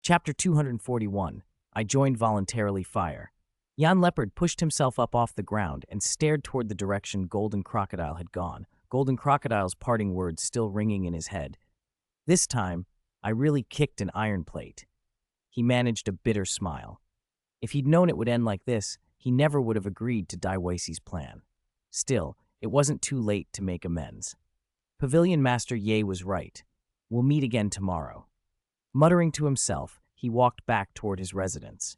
Chapter 241. I joined voluntarily fire. Jan Leopard pushed himself up off the ground and stared toward the direction Golden Crocodile had gone, Golden Crocodile's parting words still ringing in his head. This time, I really kicked an iron plate. He managed a bitter smile. If he'd known it would end like this, he never would have agreed to Daiwei's plan. Still, it wasn't too late to make amends. Pavilion Master Ye was right. We'll meet again tomorrow. Muttering to himself, he walked back toward his residence.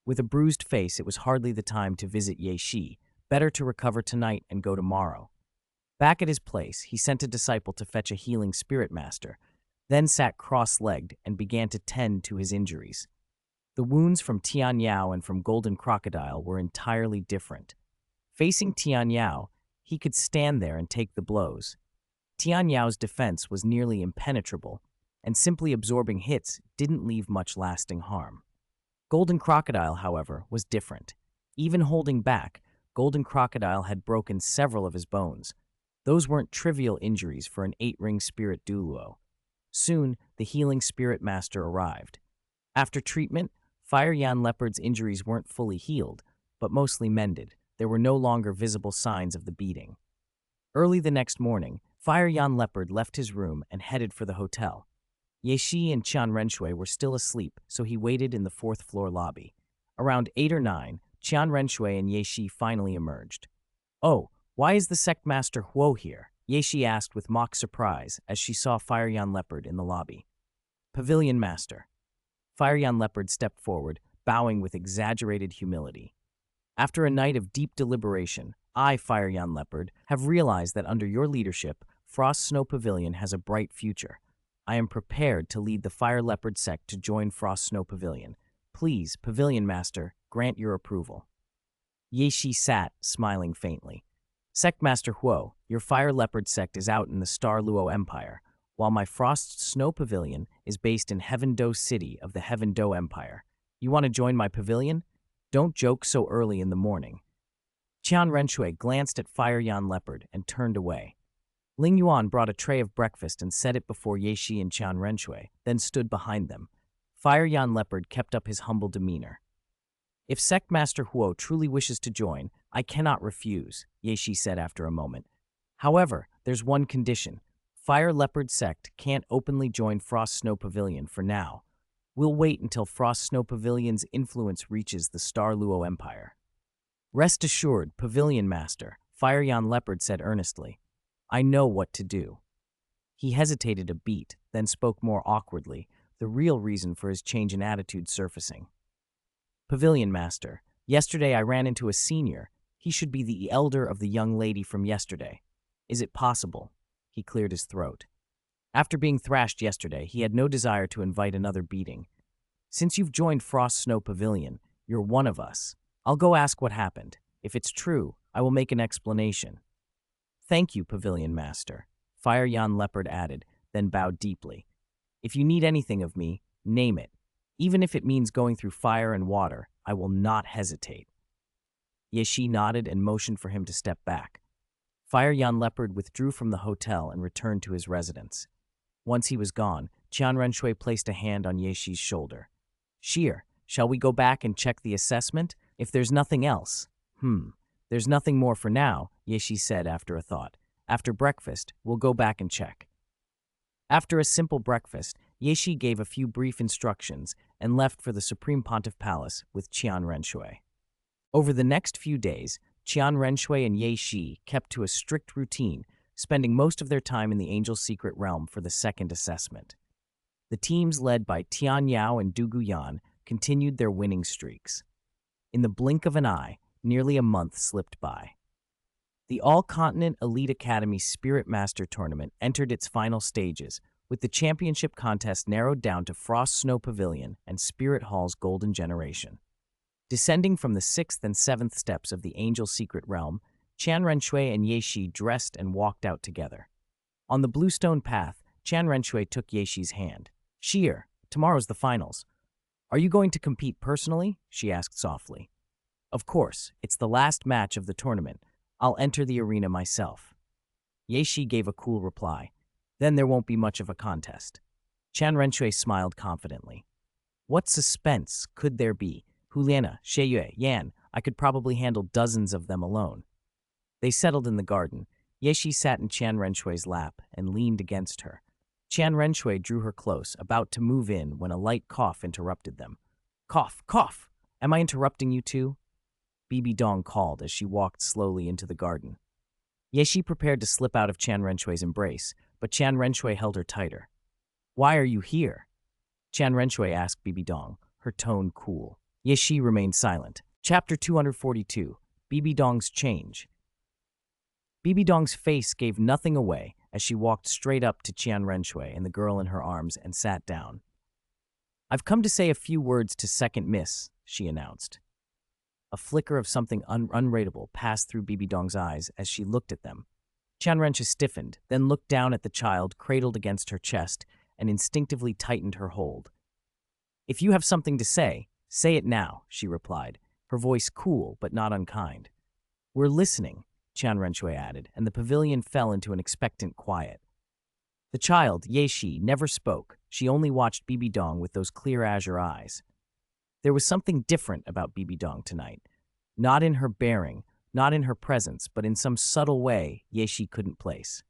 With a bruised face, it was hardly the time to visit Ye Shi. Better to recover tonight and go tomorrow. Back at his place, he sent a disciple to fetch a healing spirit master, then sat cross-legged and began to tend to his injuries. The wounds from Tian Yao and from Golden Crocodile were entirely different. Facing Tian Yao, he could stand there and take the blows. Tian Yao's defense was nearly impenetrable, and simply absorbing hits didn't leave much lasting harm. Golden Crocodile, however, was different. Even holding back, Golden Crocodile had broken several of his bones. Those weren't trivial injuries for an 8-ring spirit Douluo. Soon, the healing spirit master arrived. After treatment, Fire Jan Leopard's injuries weren't fully healed, but mostly mended. There were no longer visible signs of the beating. Early the next morning, Fire Jan Leopard left his room and headed for the hotel. Ye Shi and Qian Renshui were still asleep, so he waited in the 4th-floor lobby. Around 8 or 9, Qian Renshui and Ye Shi finally emerged. "Oh, why is the sect master Huo here?" Ye Shi asked with mock surprise as she saw Fire Jan Leopard in the lobby. "Pavilion Master." Fire Jan Leopard stepped forward, bowing with exaggerated humility. "After a night of deep deliberation, I, Fire Jan Leopard, have realized that under your leadership, Frost Snow Pavilion has a bright future. I am prepared to lead the Fire Leopard sect to join Frost Snow Pavilion. Please, Pavilion Master, grant your approval." Ye Shi sat, smiling faintly. "Sect Master Huo, your Fire Leopard sect is out in the Star Luo Empire, while my Frost Snow Pavilion is based in Heaven Do City of the Heaven Do Empire. You want to join my pavilion? Don't joke so early in the morning." Qian Renshui glanced at Fire Jan Leopard and turned away. Ling Yuan brought a tray of breakfast and set it before Ye Shi and Qian Renshui, then stood behind them. Fire Jan Leopard kept up his humble demeanor. "If Sect Master Huo truly wishes to join, I cannot refuse," Ye Shi said after a moment. "However, there's one condition. Fire Leopard sect can't openly join Frost Snow Pavilion for now. We'll wait until Frost Snow Pavilion's influence reaches the Star Luo Empire." "Rest assured, Pavilion Master," Fire Jan Leopard said earnestly. "I know what to do." He hesitated a beat, then spoke more awkwardly, the real reason for his change in attitude surfacing. "Pavilion Master, yesterday I ran into a senior. He should be the elder of the young lady from yesterday. Is it possible?" He cleared his throat. After being thrashed yesterday, he had no desire to invite another beating. "Since you've joined Frost Snow Pavilion, you're one of us. I'll go ask what happened. If it's true, I will make an explanation." "Thank you, Pavilion Master," Fire Jan Leopard added, then bowed deeply. "If you need anything of me, name it. Even if it means going through fire and water, I will not hesitate." Ye Shi nodded and motioned for him to step back. Fire Jan Leopard withdrew from the hotel and returned to his residence. Once he was gone, Qian Renshui placed a hand on Ye Shi's shoulder. "Sheer, shall we go back and check the assessment? If there's nothing else." "There's nothing more for now," Ye Shi said after a thought. "After breakfast, we'll go back and check." After a simple breakfast, Ye Shi gave a few brief instructions and left for the Supreme Pontiff Palace with Qian Renshui. Over the next few days, Qian Renshui and Ye Shi kept to a strict routine, spending most of their time in the Angel's Secret Realm for the second assessment. The teams led by Tian Yao and Du Guyan continued their winning streaks. In the blink of an eye, nearly a month slipped by. The All-Continent Elite Academy Spirit Master Tournament entered its final stages, with the championship contest narrowed down to Frost Snow Pavilion and Spirit Hall's Golden Generation. Descending from the 6th and 7th steps of the Angel Secret Realm, Qian Renshui and Ye Shi dressed and walked out together. On the Bluestone Path, Qian Renshui took Ye Shi's hand. "Sheer, tomorrow's the finals. Are you going to compete personally?" she asked softly. "Of course, it's the last match of the tournament. I'll enter the arena myself." Ye Shi gave a cool reply. "Then there won't be much of a contest." Qian Renshui smiled confidently. What suspense could there be? Huliana, Sheyue, Yan, I could probably handle dozens of them alone. They settled in the garden. Yeshi sat in Qian Renshui's lap and leaned against her. Qian Renshui drew her close, about to move in when a light cough interrupted them. Cough, cough! Am I interrupting you too? Bibi Dong called as she walked slowly into the garden. Yeshi prepared to slip out of Qian Renshui's embrace, but Qian Renshui held her tighter. Why are you here? Qian Renshui asked Bibi Dong, her tone cool. Yeshi remained silent. Chapter 242, Bibi Dong's Change. Bibi Dong's face gave nothing away as she walked straight up to Qian Renshui and the girl in her arms and sat down. I've come to say a few words to Second Miss, she announced. A flicker of something unrateable passed through Bibi Dong's eyes as she looked at them. Qian Renshui stiffened, then looked down at the child cradled against her chest and instinctively tightened her hold. If you have something to say it now, she replied, her voice cool but not unkind. We're listening, Qian Renshui added, and the pavilion fell into an expectant quiet. The child, Yeshi, never spoke. She only watched Bibi Dong with those clear azure eyes. There was something different about Bibi Dong tonight. Not in her bearing, not in her presence, but in some subtle way Yeshi couldn't place.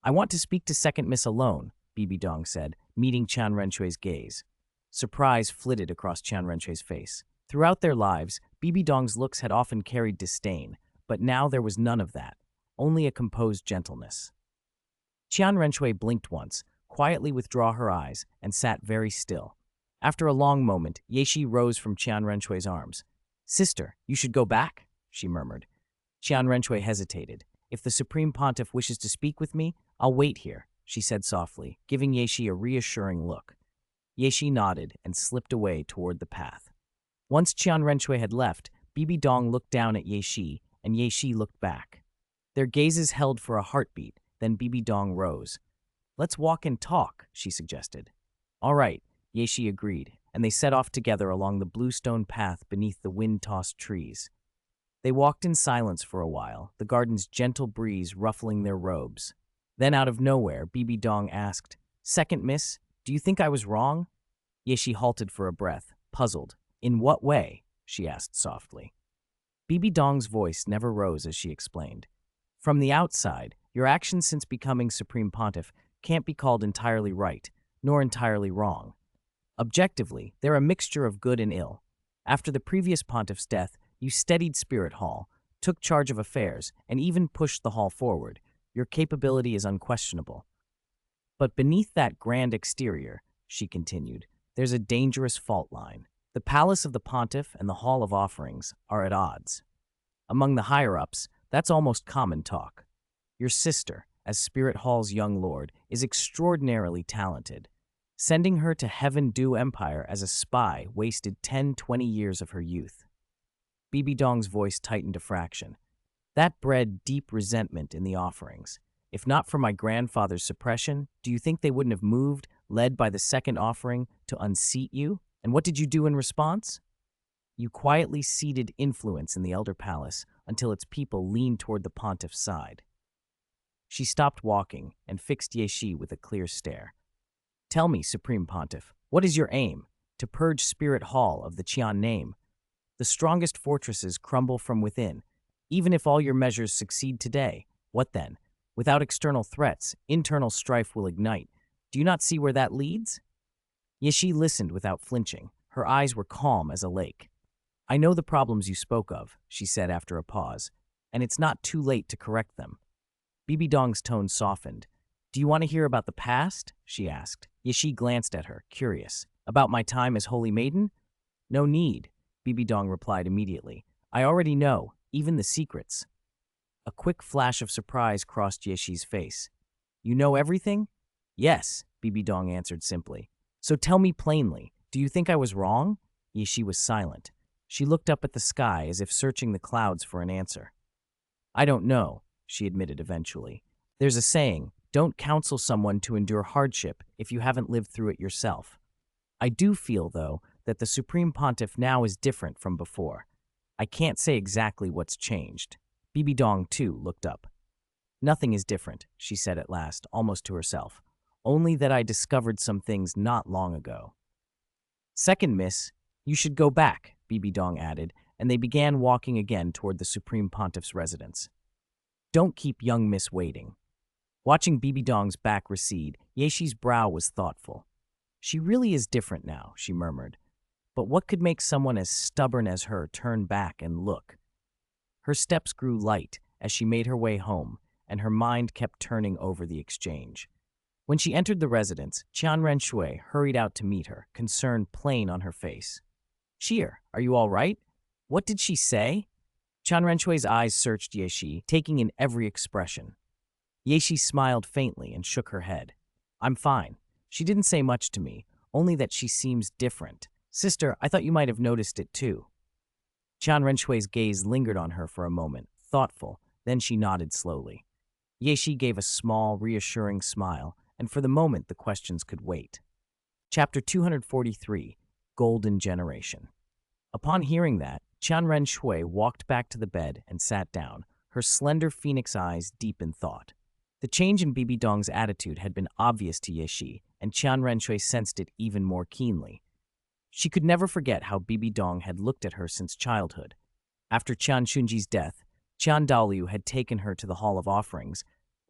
I want to speak to Second Miss alone, Bibi Dong said, meeting Qian Renshui's gaze. Surprise flitted across Qian Renshui's face. Throughout their lives, Bibi Dong's looks had often carried disdain, but now there was none of that, only a composed gentleness. Qian Renshui blinked once, quietly withdrew her eyes, and sat very still. After a long moment, Yeshi rose from Qian Renshui's arms. Sister, you should go back, she murmured. Qian Renshui hesitated. If the Supreme Pontiff wishes to speak with me, I'll wait here, she said softly, giving Yeshi a reassuring look. Yeshi nodded and slipped away toward the path. Once Qian Renshui had left, Bibi Dong looked down at Yeshi, and Yeshi looked back. Their gazes held for a heartbeat, then Bibi Dong rose. Let's walk and talk, she suggested. All right, Yeshi agreed, and they set off together along the bluestone path beneath the wind-tossed trees. They walked in silence for a while, the garden's gentle breeze ruffling their robes. Then out of nowhere, Bibi Dong asked, Second Miss, do you think I was wrong? Yeshi halted for a breath, puzzled. In what way? She asked softly. Bibi Dong's voice never rose as she explained. From the outside, your actions since becoming Supreme Pontiff can't be called entirely right, nor entirely wrong. Objectively, they're a mixture of good and ill. After the previous pontiff's death, you steadied Spirit Hall, took charge of affairs, and even pushed the hall forward. Your capability is unquestionable. But beneath that grand exterior, she continued, there's a dangerous fault line. The palace of the pontiff and the hall of offerings are at odds. Among the higher-ups, that's almost common talk. Your sister, as Spirit Hall's young lord, is extraordinarily talented. Sending her to Heaven Dew Empire as a spy wasted 10-20 years of her youth. Bibi Dong's voice tightened a fraction. That bred deep resentment in the offerings. If not for my grandfather's suppression, do you think they wouldn't have moved, led by the second offering, to unseat you? And what did you do in response? You quietly ceded influence in the Elder Palace until its people leaned toward the pontiff's side. She stopped walking and fixed Yeshi with a clear stare. Tell me, Supreme Pontiff, what is your aim? To purge Spirit Hall of the Qian name? The strongest fortresses crumble from within. Even if all your measures succeed today, what then? Without external threats, internal strife will ignite. Do you not see where that leads? Yeshi listened without flinching. Her eyes were calm as a lake. I know the problems you spoke of, she said after a pause, and it's not too late to correct them. Bibi Dong's tone softened. Do you want to hear about the past? She asked. Yeshi glanced at her, curious. About my time as Holy Maiden? No need, Bibi Dong replied immediately. I already know, even the secrets. A quick flash of surprise crossed Yeshi's face. You know everything? Yes, Bibi Dong answered simply. So tell me plainly, do you think I was wrong? Yeshi was silent. She looked up at the sky as if searching the clouds for an answer. I don't know, she admitted eventually. There's a saying, don't counsel someone to endure hardship if you haven't lived through it yourself. I do feel, though, that the Supreme Pontiff now is different from before. I can't say exactly what's changed. Bibi Dong, too, looked up. Nothing is different, she said at last, almost to herself. Only that I discovered some things not long ago. Second miss, you should go back, Bibi Dong added, and they began walking again toward the Supreme Pontiff's residence. Don't keep young miss waiting. Watching Bibi Dong's back recede, Yexi's brow was thoughtful. She really is different now, she murmured. But what could make someone as stubborn as her turn back and look? Her steps grew light as she made her way home, and her mind kept turning over the exchange. When she entered the residence, Qian Renshui hurried out to meet her, concern plain on her face. Cheer, are you all right? What did she say? Qian Renshui's eyes searched Yexi, taking in every expression. Yexi smiled faintly and shook her head. I'm fine. She didn't say much to me, only that she seems different. Sister, I thought you might have noticed it too. Qian Renshui's gaze lingered on her for a moment, thoughtful, then she nodded slowly. Yexi gave a small, reassuring smile, and for the moment the questions could wait. Chapter 243, Golden Generation. Upon hearing that, Qian Renshui walked back to the bed and sat down, her slender phoenix eyes deep in thought. The change in Bibi Dong's attitude had been obvious to Yexi, and Qian Renshui sensed it even more keenly. She could never forget how Bibi Dong had looked at her since childhood. After Qian Shunji's death, Qian Daoliu had taken her to the Hall of Offerings,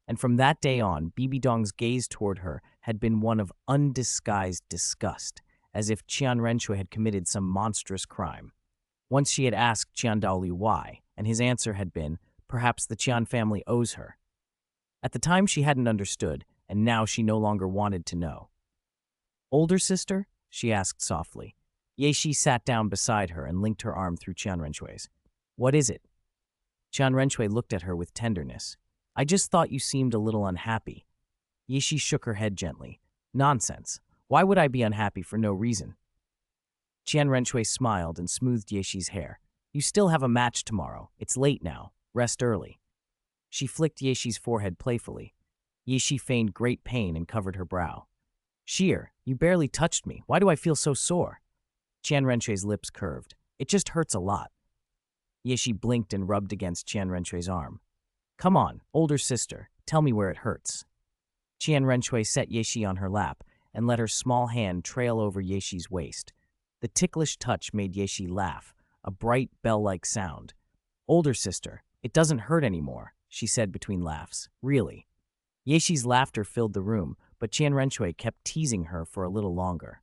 and from that day on, Bibi Dong's gaze toward her had been one of undisguised disgust, as if Qian Renshui had committed some monstrous crime. Once she had asked Qian Daoliu why, and his answer had been, perhaps the Qian family owes her. At the time she hadn't understood, and now she no longer wanted to know. Older sister? She asked softly. Yexi sat down beside her and linked her arm through Qian Renshui's. What is it? Qian Renshui looked at her with tenderness. I just thought you seemed a little unhappy. Yexi shook her head gently. Nonsense. Why would I be unhappy for no reason? Qian Renshui smiled and smoothed Yexi's hair. You still have a match tomorrow. It's late now. Rest early. She flicked Yexi's forehead playfully. Yexi feigned great pain and covered her brow. Sheer, you barely touched me. Why do I feel so sore? Qian Renshui's lips curved. It just hurts a lot. Yexi blinked and rubbed against Qian Renshui's arm. Come on, older sister, tell me where it hurts. Qian Renshui set Yexi on her lap and let her small hand trail over Yexi's waist. The ticklish touch made Yexi laugh, a bright bell-like sound. Older sister, it doesn't hurt anymore, she said between laughs. Really. Yexi's laughter filled the room, but Qian Renshui kept teasing her for a little longer.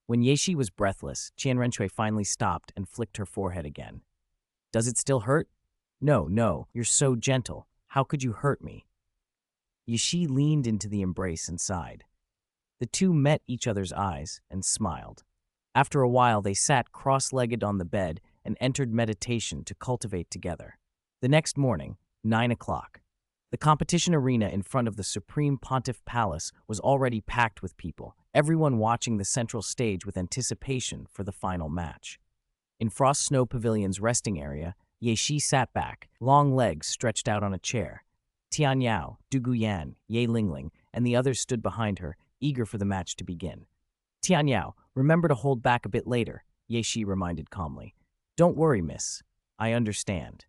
When Yexi was breathless, Qian Renshui finally stopped and flicked her forehead again. Does it still hurt? No, you're so gentle. How could you hurt me? Yexi leaned into the embrace and sighed. The two met each other's eyes and smiled. After a while, they sat cross-legged on the bed and entered meditation to cultivate together. The next morning, 9 o'clock. The competition arena in front of the Supreme Pontiff Palace was already packed with people, everyone watching the central stage with anticipation for the final match. In Frost Snow Pavilion's resting area, Yexi sat back, long legs stretched out on a chair. Tian Yao, Du Guyan, Ye Lingling, and the others stood behind her, eager for the match to begin. Tian Yao, remember to hold back a bit later, Yexi reminded calmly. Don't worry, miss. I understand.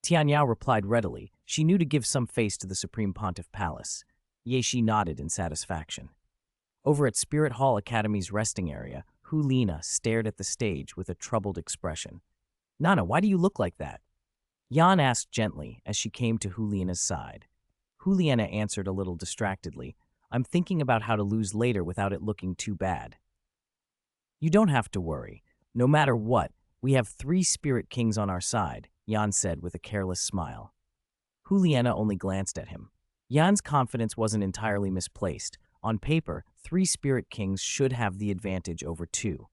Tian Yao replied readily. She knew to give some face to the Supreme Pontiff Palace. Yexi nodded in satisfaction. Over at Spirit Hall Academy's resting area, Hu Lina stared at the stage with a troubled expression. Nana, why do you look like that? Yan asked gently as she came to Hu Lina's side. Hu Lina answered a little distractedly. I'm thinking about how to lose later without it looking too bad. You don't have to worry. No matter what, we have 3 Spirit Kings on our side, Yan said with a careless smile. Hu Lina only glanced at him. Yan's confidence wasn't entirely misplaced. On paper, 3 Spirit Kings should have the advantage over 2.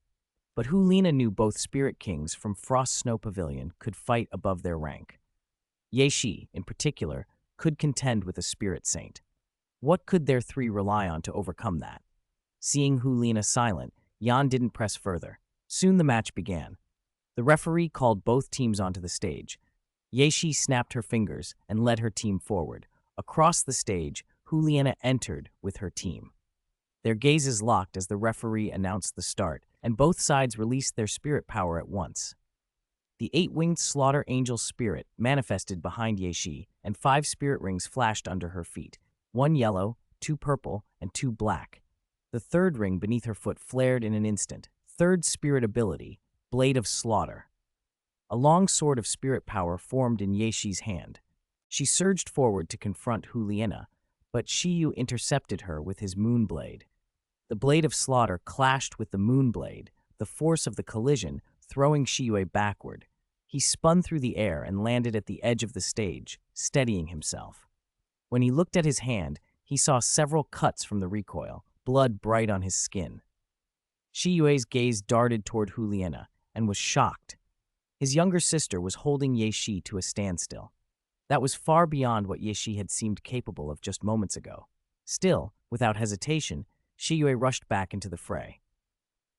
But Hu Lina knew both Spirit Kings from Frost Snow Pavilion could fight above their rank. Yexi, in particular, could contend with a Spirit Saint. What could their 3 rely on to overcome that? Seeing Hu Lina silent, Yan didn't press further. Soon the match began. The referee called both teams onto the stage. Yexi snapped her fingers and led her team forward. Across the stage, Hu Lina entered with her team. Their gazes locked as the referee announced the start, and both sides released their spirit power at once. The 8-winged Slaughter Angel spirit manifested behind Yexi, and 5 spirit rings flashed under her feet. 1 yellow, 2 purple, and 2 black. The 3rd ring beneath her foot flared in an instant. Third spirit ability, Blade of Slaughter. A long sword of spirit power formed in Yexi's hand. She surged forward to confront Huliena, but Shiyu intercepted her with his moonblade. The Blade of Slaughter clashed with the moonblade, the force of the collision throwing Shiyu backward. He spun through the air and landed at the edge of the stage, steadying himself. When he looked at his hand, he saw several cuts from the recoil, blood bright on his skin. Shiyue's gaze darted toward Huliena and was shocked. His younger sister was holding Yexi to a standstill. That was far beyond what Yexi had seemed capable of just moments ago. Still, without hesitation, Shiyue rushed back into the fray.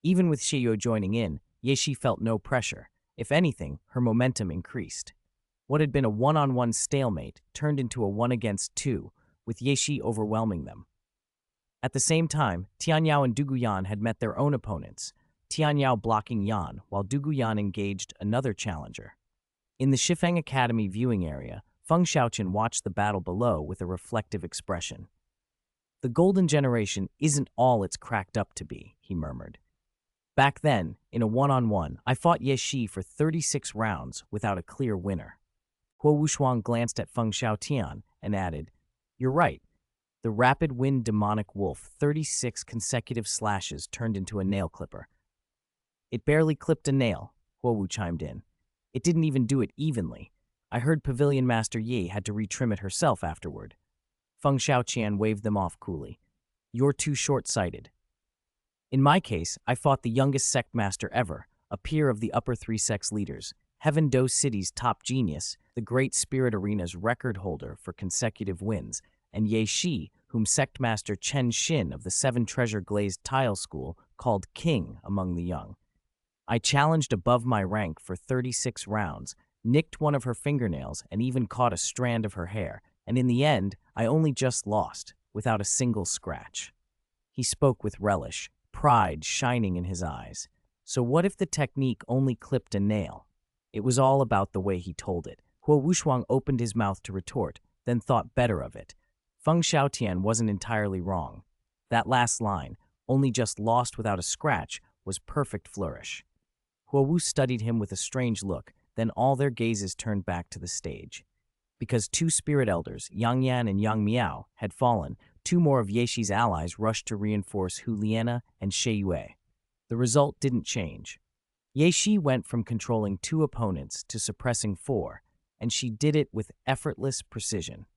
Even with Shiyue joining in, Yexi felt no pressure. If anything, her momentum increased. What had been a one-on-one stalemate turned into a one-against-two, with Yexi overwhelming them. At the same time, Tianyao and Duguyan had met their own opponents, Tianyao blocking Yan, while Duguyan engaged another challenger. In the Shifeng Academy viewing area, Feng Xiaoqian watched the battle below with a reflective expression. "The Golden Generation isn't all it's cracked up to be," he murmured. "Back then, in a one-on-one, I fought Yexi for 36 rounds without a clear winner." Huo Wushuang glanced at Feng Xiaotian and added, "You're right. The rapid wind demonic wolf 36 consecutive slashes turned into a nail clipper." "It barely clipped a nail," Huo Wu chimed in. "It didn't even do it evenly. I heard Pavilion Master Yi had to retrim it herself afterward." Feng Xiaoqian waved them off coolly. "You're too short-sighted. In my case, I fought the youngest sect master ever, a peer of the upper three sects leaders, Heaven Do City's top genius, the Great Spirit Arena's record holder for consecutive wins, and Ye Shi, whom sect master Chen Xin of the Seven Treasure Glazed Tile School called king among the young. I challenged above my rank for 36 rounds, nicked one of her fingernails, and even caught a strand of her hair, and in the end, I only just lost, without a single scratch." He spoke with relish, pride shining in his eyes. So what if the technique only clipped a nail? It was all about the way he told it. Huo Wushuang opened his mouth to retort, then thought better of it. Feng Xiaotian wasn't entirely wrong. That last line, "only just lost without a scratch," was perfect flourish. Huo Wu studied him with a strange look, then all their gazes turned back to the stage. Because two spirit elders, Yang Yan and Yang Miao, had fallen, two more of Yexi's allies rushed to reinforce Huliena and Shiyue. The result didn't change. Yexi went from controlling two opponents to suppressing four, and she did it with effortless precision.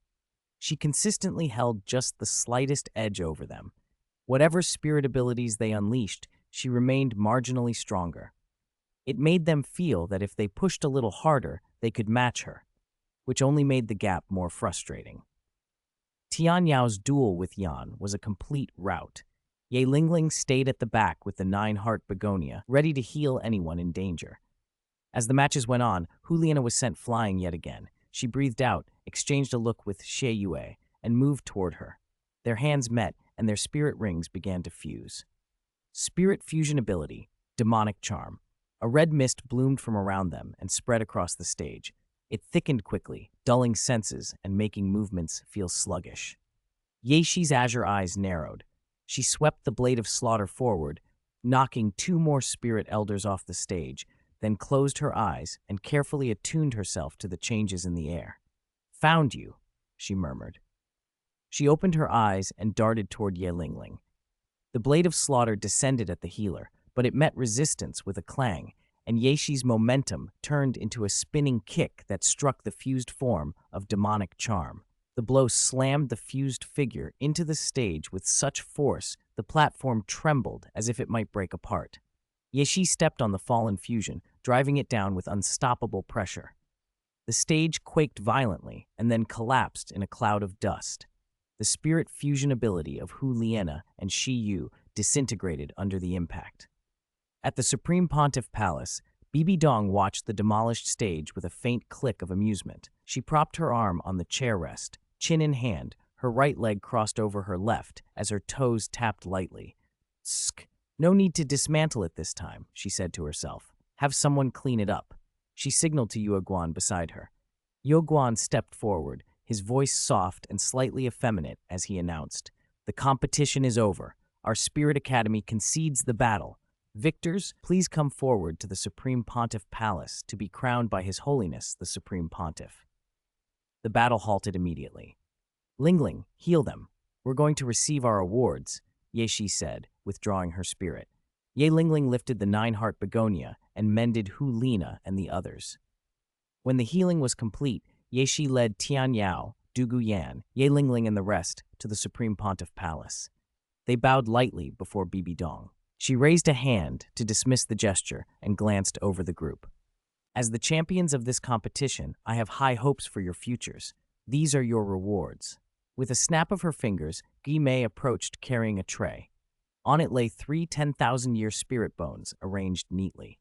She consistently held just the slightest edge over them. Whatever spirit abilities they unleashed, she remained marginally stronger. It made them feel that if they pushed a little harder, they could match her, which only made the gap more frustrating. Tianyao's duel with Yan was a complete rout. Ye Lingling stayed at the back with the 9-heart begonia, ready to heal anyone in danger. As the matches went on, Huliena was sent flying yet again. She breathed out, exchanged a look with Shiyue, and moved toward her. Their hands met, and their spirit rings began to fuse. Spirit fusion ability, demonic charm. A red mist bloomed from around them and spread across the stage. It thickened quickly, dulling senses and making movements feel sluggish. Yexi's azure eyes narrowed. She swept the Blade of Slaughter forward, knocking two more spirit elders off the stage, then closed her eyes and carefully attuned herself to the changes in the air. "Found you," she murmured. She opened her eyes and darted toward Ye Lingling. The Blade of Slaughter descended at the healer, but it met resistance with a clang, and Yexi's momentum turned into a spinning kick that struck the fused form of demonic charm. The blow slammed the fused figure into the stage with such force the platform trembled as if it might break apart. Yexi stepped on the fallen fusion, driving it down with unstoppable pressure. The stage quaked violently and then collapsed in a cloud of dust. The spirit fusion ability of Huliena and Shi Yu disintegrated under the impact. At the Supreme Pontiff Palace, Bibi Dong watched the demolished stage with a faint click of amusement. She propped her arm on the chair rest, chin in hand, her right leg crossed over her left as her toes tapped lightly. "Sk, no need to dismantle it this time," she said to herself. "Have someone clean it up." She signaled to Yueguan beside her. Yueguan stepped forward, his voice soft and slightly effeminate as he announced, "The competition is over. Our Spirit Academy concedes the battle. Victors, please come forward to the Supreme Pontiff Palace to be crowned by His Holiness the Supreme Pontiff. The battle halted immediately. Lingling, heal them. We're going to receive our awards, Ye Shi said, withdrawing her spirit. Ye Lingling lifted the nine-heart begonia and mended Hu Lina and the others. When the healing was complete, Ye Shi led Tian Yao, Dugu Yan, Ye Lingling and the rest to the Supreme Pontiff Palace. They bowed lightly before Bibi Dong. She raised a hand to dismiss the gesture and glanced over the group. As the champions of this competition, I have high hopes for your futures. These are your rewards. With a snap of her fingers, Guy Mei approached carrying a tray. On it lay 3 10,000-year spirit bones arranged neatly.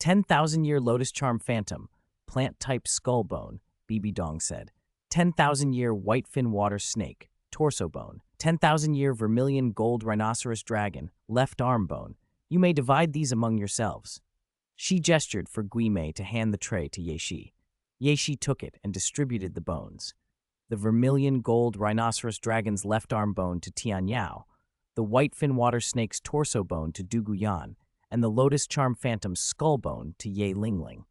10,000-year Lotus Charm Phantom, plant-type skull bone, Bibi Dong said. 10,000-year Whitefin Water Snake, torso bone. 10,000-year Vermilion Gold Rhinoceros Dragon, left arm bone. You may divide these among yourselves. She gestured for Gui Mei to hand the tray to Ye Shi. Ye Shi took it and distributed the bones. The Vermilion Gold Rhinoceros Dragon's left arm bone to Tian Yao, the Whitefin Water Snake's torso bone to Du Guyan, and the Lotus Charm Phantom's skull bone to Ye Lingling.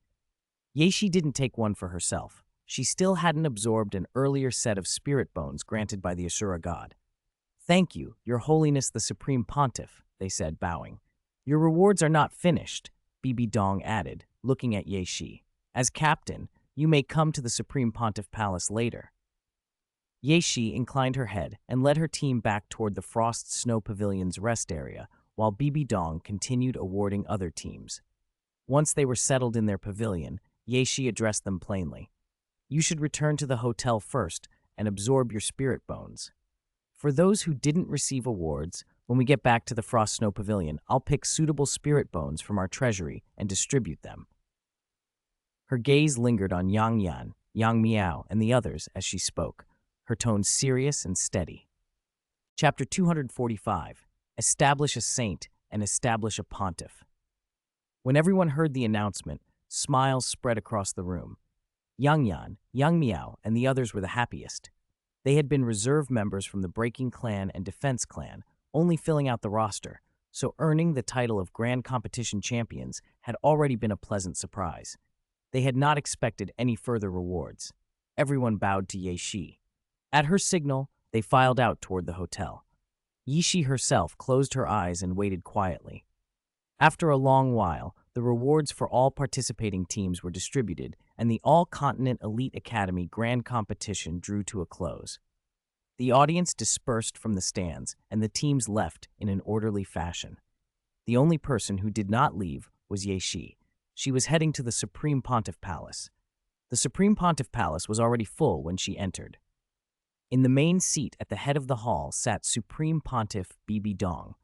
Ye Shi didn't take one for herself. She still hadn't absorbed an earlier set of spirit bones granted by the Asura god. Thank you, Your Holiness the Supreme Pontiff, they said, bowing. Your rewards are not finished, Bibi Dong added, looking at Ye Shi. As captain, you may come to the Supreme Pontiff Palace later. Ye Shi inclined her head and led her team back toward the Frost Snow Pavilion's rest area, while Bibi Dong continued awarding other teams. Once they were settled in their pavilion, Ye Shi addressed them plainly. You should return to the hotel first and absorb your spirit bones. For those who didn't receive awards, when we get back to the Frost Snow Pavilion, I'll pick suitable spirit bones from our treasury and distribute them. Her gaze lingered on Yang Yan, Yang Miao, and the others as she spoke, her tone serious and steady. Chapter 245, Establish a Saint and Establish a Pontiff. When everyone heard the announcement, smiles spread across the room. Yang Yan, Yang Miao, and the others were the happiest. They had been reserve members from the Breaking Clan and Defense Clan, only filling out the roster, so earning the title of Grand Competition Champions had already been a pleasant surprise. They had not expected any further rewards. Everyone bowed to Ye Shi. At her signal, they filed out toward the hotel. Ye Shi herself closed her eyes and waited quietly. After a long while, the rewards for all participating teams were distributed, and the All-Continent Elite Academy Grand Competition drew to a close. The audience dispersed from the stands, and the teams left in an orderly fashion. The only person who did not leave was Ye Shi. She was heading to the Supreme Pontiff Palace. The Supreme Pontiff Palace was already full when she entered. In the main seat at the head of the hall sat Supreme Pontiff Bibi Dong.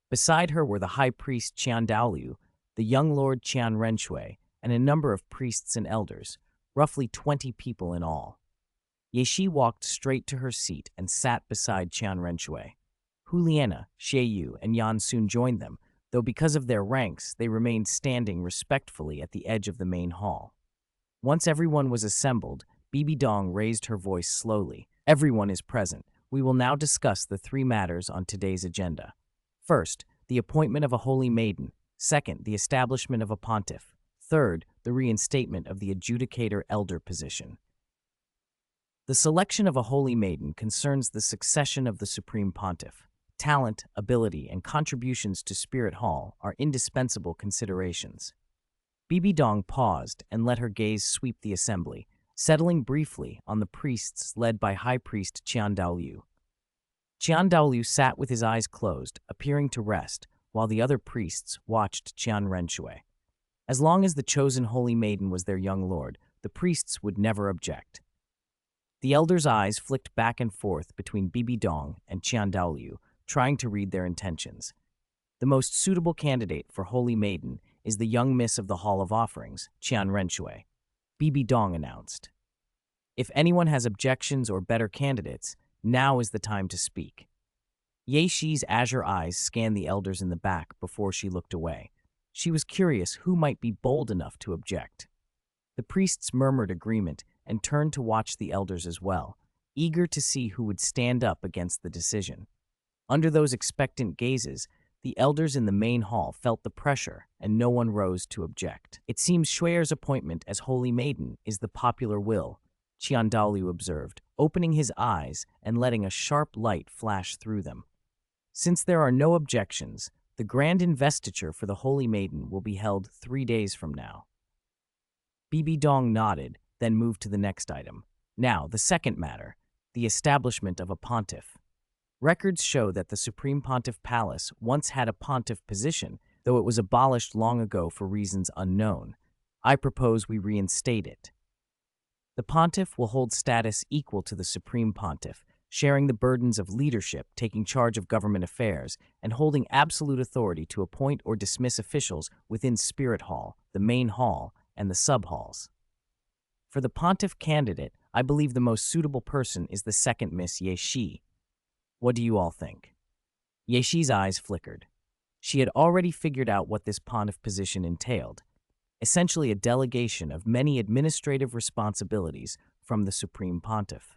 Beside her were the High Priest Qian Daoliu, the young Lord Qian Renshui, and a number of priests and elders, roughly 20 people in all. Ye Shi walked straight to her seat and sat beside Qian Renshui. Hu Liana, Xie Yu, and Yan soon joined them, though because of their ranks, they remained standing respectfully at the edge of the main hall. Once everyone was assembled, Bibi Dong raised her voice slowly. Everyone is present. We will now discuss the 3 matters on today's agenda. First, the appointment of a holy maiden. Second, the establishment of a pontiff. Third, the reinstatement of the adjudicator elder position. The selection of a holy maiden concerns the succession of the Supreme Pontiff. Talent, ability, and contributions to Spirit Hall are indispensable considerations. Bibi Dong paused and let her gaze sweep the assembly, settling briefly on the priests led by High Priest Qian Daoliu. Qian Daoliu sat with his eyes closed, appearing to rest, while the other priests watched Qian Renshui. As long as the chosen holy maiden was their young lord, the priests would never object. The elders' eyes flicked back and forth between Bibi Dong and Qian Daoliu, trying to read their intentions. The most suitable candidate for holy maiden is the young miss of the Hall of Offerings, Qian Renshui, Bibi Dong announced. If anyone has objections or better candidates, now is the time to speak. Ye Shi's azure eyes scanned the elders in the back before she looked away. She was curious who might be bold enough to object. The priests murmured agreement and turned to watch the elders as well, eager to see who would stand up against the decision. Under those expectant gazes, The elders in the main hall felt the pressure, and no one rose to object. It seems Xue'er's appointment as Holy Maiden is the popular will, Qian Daoliu observed, opening his eyes and letting a sharp light flash through them. Since there are no objections, the grand investiture for the Holy Maiden will be held 3 days from now. Bibi Dong nodded, then moved to the next item. Now, the second matter, the establishment of a pontiff. Records show that the Supreme Pontiff Palace once had a pontiff position, though it was abolished long ago for reasons unknown. I propose we reinstate it. The pontiff will hold status equal to the Supreme Pontiff, sharing the burdens of leadership, taking charge of government affairs, and holding absolute authority to appoint or dismiss officials within Spirit Hall, the main hall, and the sub-halls. For the pontiff candidate, I believe the most suitable person is the second Miss Ye Shi. What do you all think? Ye Shi's eyes flickered. She had already figured out what this pontiff position entailed, essentially a delegation of many administrative responsibilities from the Supreme Pontiff.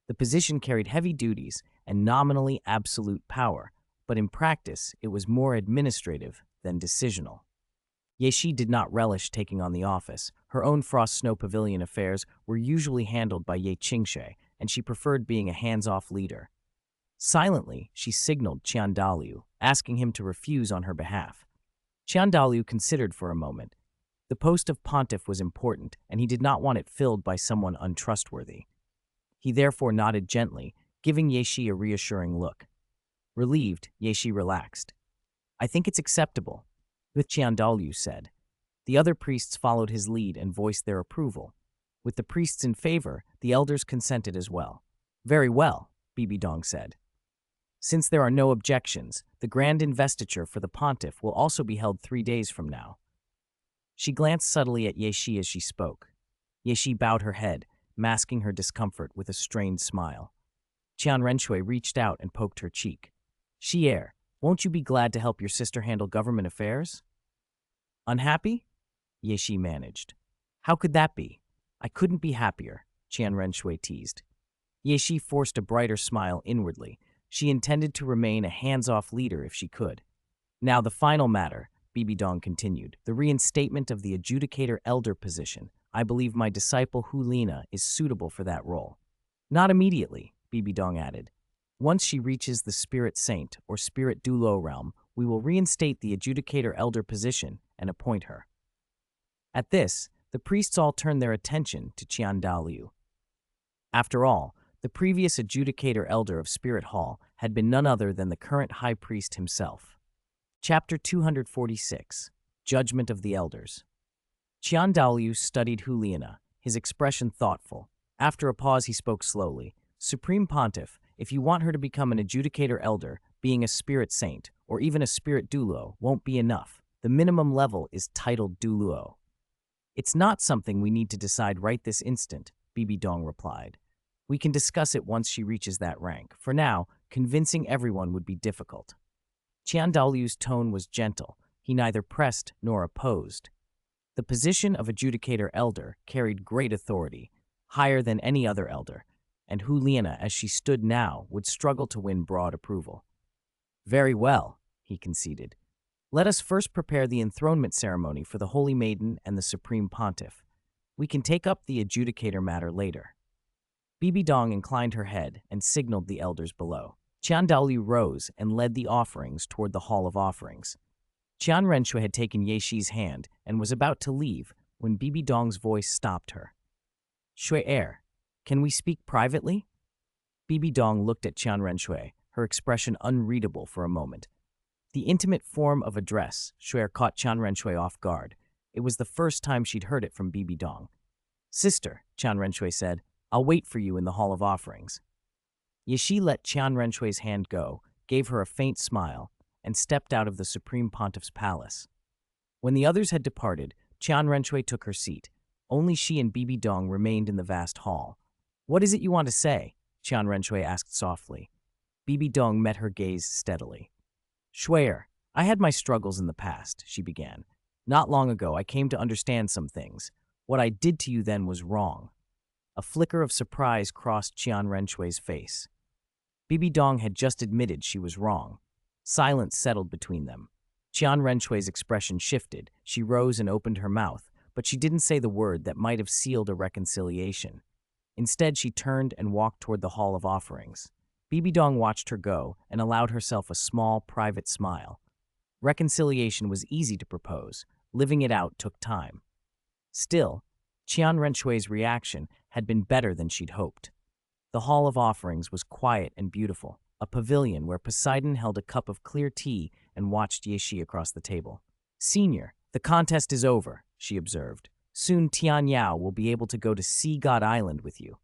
The position carried heavy duties and nominally absolute power, but in practice it was more administrative than decisional. Ye Shi did not relish taking on the office. Her own Frost Snow Pavilion affairs were usually handled by Ye Qingshe, and she preferred being a hands-off leader. Silently, she signaled Qian Daoliu, asking him to refuse on her behalf. Qian Daoliu considered for a moment. The post of pontiff was important, and he did not want it filled by someone untrustworthy. He therefore nodded gently, giving Ye Shi a reassuring look. Relieved, Ye Shi relaxed. I think it's acceptable, Qian Daoliu said. The other priests followed his lead and voiced their approval. With the priests in favor, the elders consented as well. Very well, Bibi Dong said. Since there are no objections, the grand investiture for the pontiff will also be held 3 days from now. She glanced subtly at Ye Shi as she spoke. Ye Shi bowed her head, masking her discomfort with a strained smile. Qian Renshui reached out and poked her cheek. Xi'er, won't you be glad to help your sister handle government affairs? Unhappy? Ye Shi managed. How could that be? I couldn't be happier, Qian Renshui teased. Ye Shi forced a brighter smile inwardly. She intended to remain a hands-off leader if she could. Now the final matter, Bibi Dong continued, the reinstatement of the adjudicator elder position. I believe my disciple Hu Lina is suitable for that role. Not immediately, Bibi Dong added. Once she reaches the Spirit Saint or Spirit Douluo realm, we will reinstate the adjudicator elder position and appoint her. At this, the priests all turned their attention to Qian Daoliu. After all, the previous adjudicator elder of Spirit Hall had been none other than the current high priest himself. Chapter 246, Judgment of the Elders. Qian Daoliu studied Hu Lina, his expression thoughtful. After a pause, he spoke slowly. Supreme Pontiff, if you want her to become an adjudicator elder, being a spirit saint, or even a spirit Douluo, won't be enough. The minimum level is titled Douluo. It's not something we need to decide right this instant, Bibi Dong replied. We can discuss it once she reaches that rank. For now, convincing everyone would be difficult. Qian Daoliu's tone was gentle. He neither pressed nor opposed. The position of adjudicator elder carried great authority, higher than any other elder, and Hu Lina, as she stood now, would struggle to win broad approval. Very well, he conceded. Let us first prepare the enthronement ceremony for the Holy Maiden and the Supreme Pontiff. We can take up the adjudicator matter later. Bibi Dong inclined her head and signaled the elders below. Qian Daoliu rose and led the offerings toward the Hall of Offerings. Qian Renshui had taken Ye Shi's hand and was about to leave when Bibi Dong's voice stopped her. Xue'er, can we speak privately? Bibi Dong looked at Qian Renshui, her expression unreadable for a moment. The intimate form of address, Xue'er caught Qian Renshui off guard. It was the first time she'd heard it from Bibi Dong. Sister, Qian Renshui said, I'll wait for you in the Hall of Offerings. Ye Shi let Qian Renshui's hand go, gave her a faint smile, and stepped out of the Supreme Pontiff's palace. When the others had departed, Qian Renshui took her seat. Only she and Bibi Dong remained in the vast hall. What is it you want to say? Qian Renshui asked softly. Bibi Dong met her gaze steadily. Xue'er, I had my struggles in the past, she began. Not long ago, I came to understand some things. What I did to you then was wrong. A flicker of surprise crossed Qian Renshui's face. Bibi Dong had just admitted she was wrong. Silence settled between them. Qian Renshui's expression shifted. She rose and opened her mouth, but she didn't say the word that might have sealed a reconciliation. Instead, she turned and walked toward the Hall of Offerings. Bibidong watched her go and allowed herself a small, private smile. Reconciliation was easy to propose. Living it out took time. Still, Qian Renshui's reaction had been better than she'd hoped. The Hall of Offerings was quiet and beautiful, a pavilion where Poseidon held a cup of clear tea and watched Yeshi across the table. "Senior, the contest is over," she observed. "Soon Tian Yao will be able to go to Sea God Island with you."